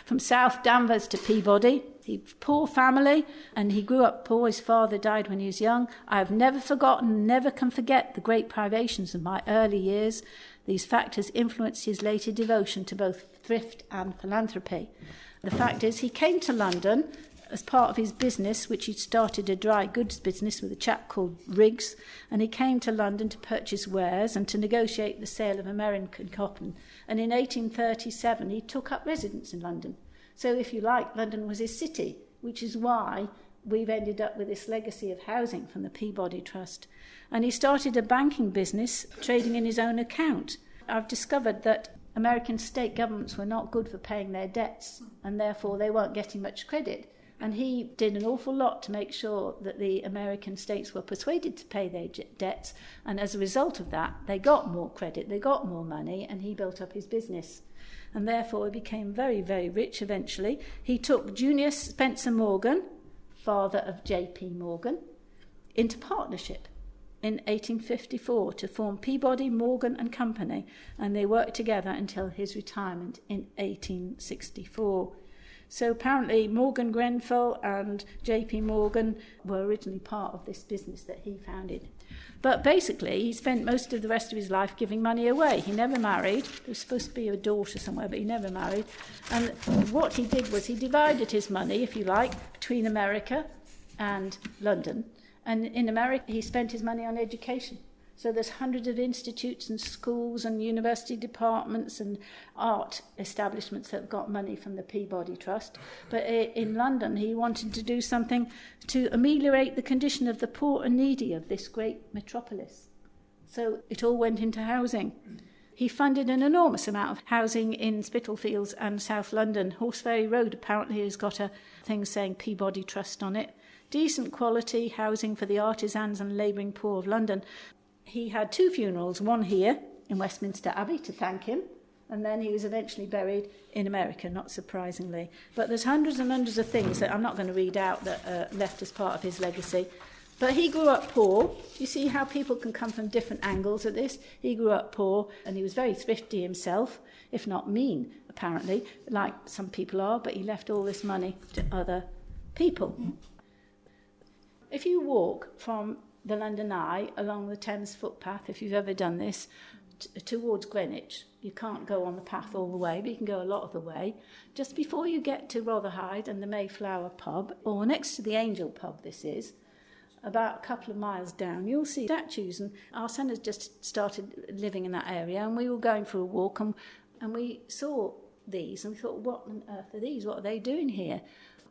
from South Danvers to Peabody. He's poor family, and he grew up poor. His father died when he was young. I have never forgotten, never can forget the great privations of my early years. These factors influenced his later devotion to both thrift and philanthropy. The fact is, he came to London as part of his business, which he'd started a dry goods business with a chap called Riggs, and he came to London to purchase wares and to negotiate the sale of American cotton. And in 1837, he took up residence in London. So, if you like, London was his city, which is why we've ended up with this legacy of housing from the Peabody Trust. And he started a banking business, trading in his own account. I've discovered that American state governments were not good for paying their debts, and therefore they weren't getting much credit. And he did an awful lot to make sure that the American states were persuaded to pay their debts, and as a result of that, they got more credit, they got more money, and he built up his business. And therefore he became very, very rich eventually. He took Junius Spencer Morgan, father of J.P. Morgan, into partnership in 1854 to form Peabody, Morgan and Company, and they worked together until his retirement in 1864. So apparently Morgan Grenfell and J.P. Morgan were originally part of this business that he founded. But basically, he spent most of the rest of his life giving money away. He never married. There was supposed to be a daughter somewhere, but he never married. And what he did was he divided his money, if you like, between America and London. And in America, he spent his money on education. So there's hundreds of institutes and schools and university departments and art establishments that have got money from the Peabody Trust. But in London, he wanted to do something to ameliorate the condition of the poor and needy of this great metropolis. So it all went into housing. He funded an enormous amount of housing in Spitalfields and South London. Horseferry Road apparently has got a thing saying Peabody Trust on it. Decent quality housing for the artisans and labouring poor of London. He had 2 funerals, one here in Westminster Abbey to thank him, and then he was eventually buried in America, not surprisingly. But there's hundreds and hundreds of things that I'm not going to read out that are left as part of his legacy. But he grew up poor. You see how people can come from different angles at this. He grew up poor, and he was very thrifty himself, if not mean, apparently, like some people are, but he left all this money to other people. If you walk from the London Eye along the Thames footpath, if you've ever done this, towards Greenwich, you can't go on the path all the way, but you can go a lot of the way. Just before you get to Rotherhithe and the Mayflower pub, or next to the Angel pub this is, about a couple of miles down, you'll see statues. And our son has just started living in that area, and we were going for a walk, and we saw these, and we thought, what on earth are these? What are they doing here?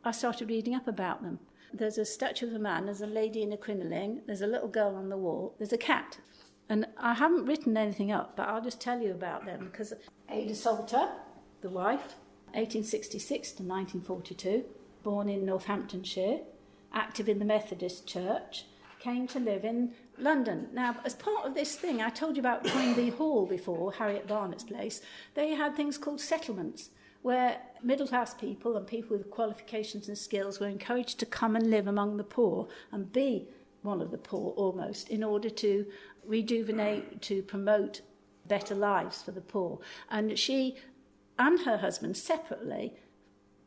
I started reading up about them. There's a statue of a man, there's a lady in a crinoline, there's a little girl on the wall, there's a cat. And I haven't written anything up, but I'll just tell you about them, because Ada Salter, the wife, 1866 to 1942, born in Northamptonshire, active in the Methodist Church, came to live in London. Now, as part of this thing, I told you about Toynbee Hall before, Harriet Barnett's place, they had things called settlements, where middle-class people and people with qualifications and skills were encouraged to come and live among the poor and be one of the poor almost, in order to rejuvenate, to promote better lives for the poor. And she and her husband separately,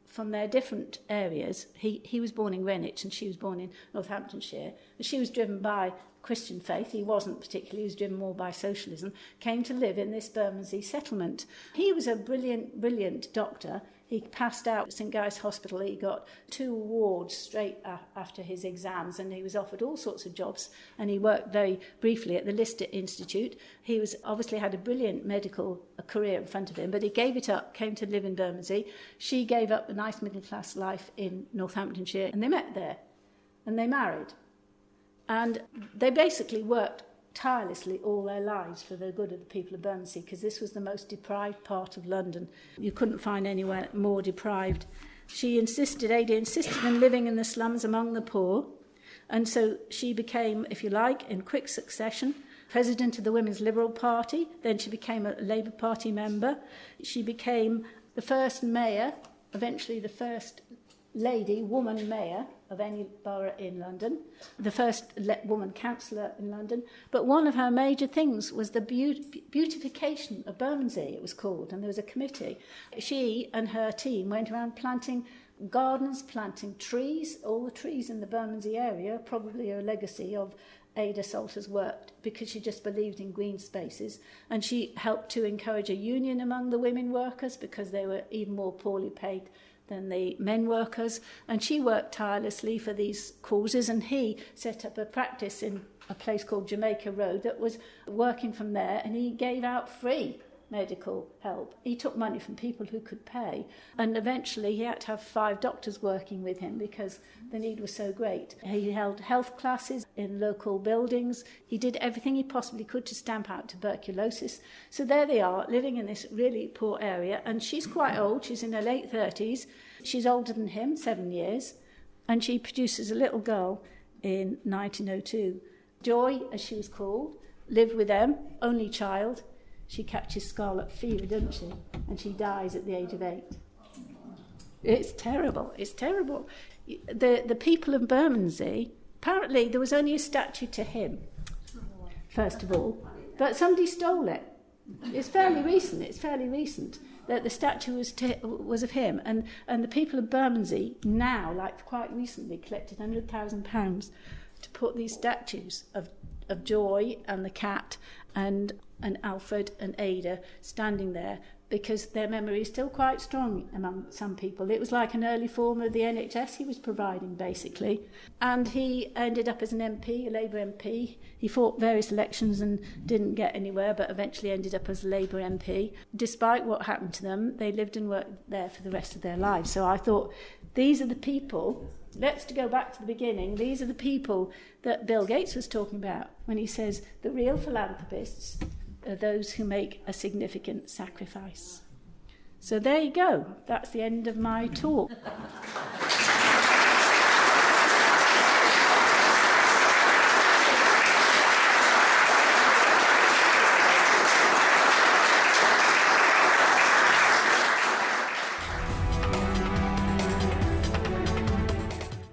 from their different areas, he was born in Greenwich and she was born in Northamptonshire, and she was driven by Christian faith, he wasn't particularly, he was driven more by socialism, came to live in this Bermondsey settlement. He was a brilliant, brilliant doctor. He passed out at St Guy's Hospital. He got 2 awards straight after his exams, and he was offered all sorts of jobs, and he worked very briefly at the Lister Institute. He was obviously had a brilliant medical career in front of him, but he gave it up, came to live in Bermondsey. She gave up a nice middle-class life in Northamptonshire, and they met there, and they married. And they basically worked tirelessly all their lives for the good of the people of Bermondsey, because this was the most deprived part of London. You couldn't find anywhere more deprived. Ada insisted on living in the slums among the poor, and so she became, if you like, in quick succession, president of the Women's Liberal Party. Then she became a Labour Party member. She became the first mayor, eventually the first lady, woman mayor of any borough in London, the first woman councillor in London. But one of her major things was the beautification of Bermondsey, it was called, and there was a committee. She and her team went around planting gardens, planting trees. All the trees in the Bermondsey area probably are a legacy of Ada Salter's work, because she just believed in green spaces, and she helped to encourage a union among the women workers because they were even more poorly paid than the men workers, and she worked tirelessly for these causes, and he set up a practice in a place called Jamaica Road that was working from there, and he gave out free medical help. He took money from people who could pay, and eventually he had to have 5 doctors working with him because the need was so great. He held health classes in local buildings. He did everything he possibly could to stamp out tuberculosis. So there they are, living in this really poor area, and she's quite old. She's in her late 30s. She's older than him, 7 years, and she produces a little girl in 1902. Joy, as she was called, lived with them, only child. She catches scarlet fever, doesn't she? And she dies at the age of 8. It's terrible. It's terrible. The people of Bermondsey, apparently there was only a statue to him, first of all, but somebody stole it. It's fairly recent that the statue was of him. And the people of Bermondsey now, like quite recently, collected £100,000 to put these statues of Joy and the cat and Alfred and Ada standing there, because their memory is still quite strong among some people. It was like an early form of the NHS he was providing, basically. And he ended up as an MP, a Labour MP. He fought various elections and didn't get anywhere, but eventually ended up as a Labour MP. Despite what happened to them, they lived and worked there for the rest of their lives. So I thought, these are the people, let's go back to the beginning, these are the people that Bill Gates was talking about when he says the real philanthropists are those who make a significant sacrifice. So there you go. That's the end of my talk.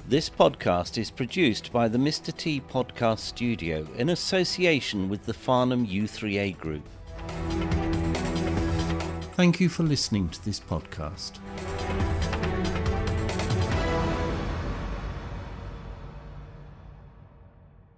This podcast is produced by the Mr. T Podcast Studio in association with the Farnham U3A Group. Thank you for listening to this podcast.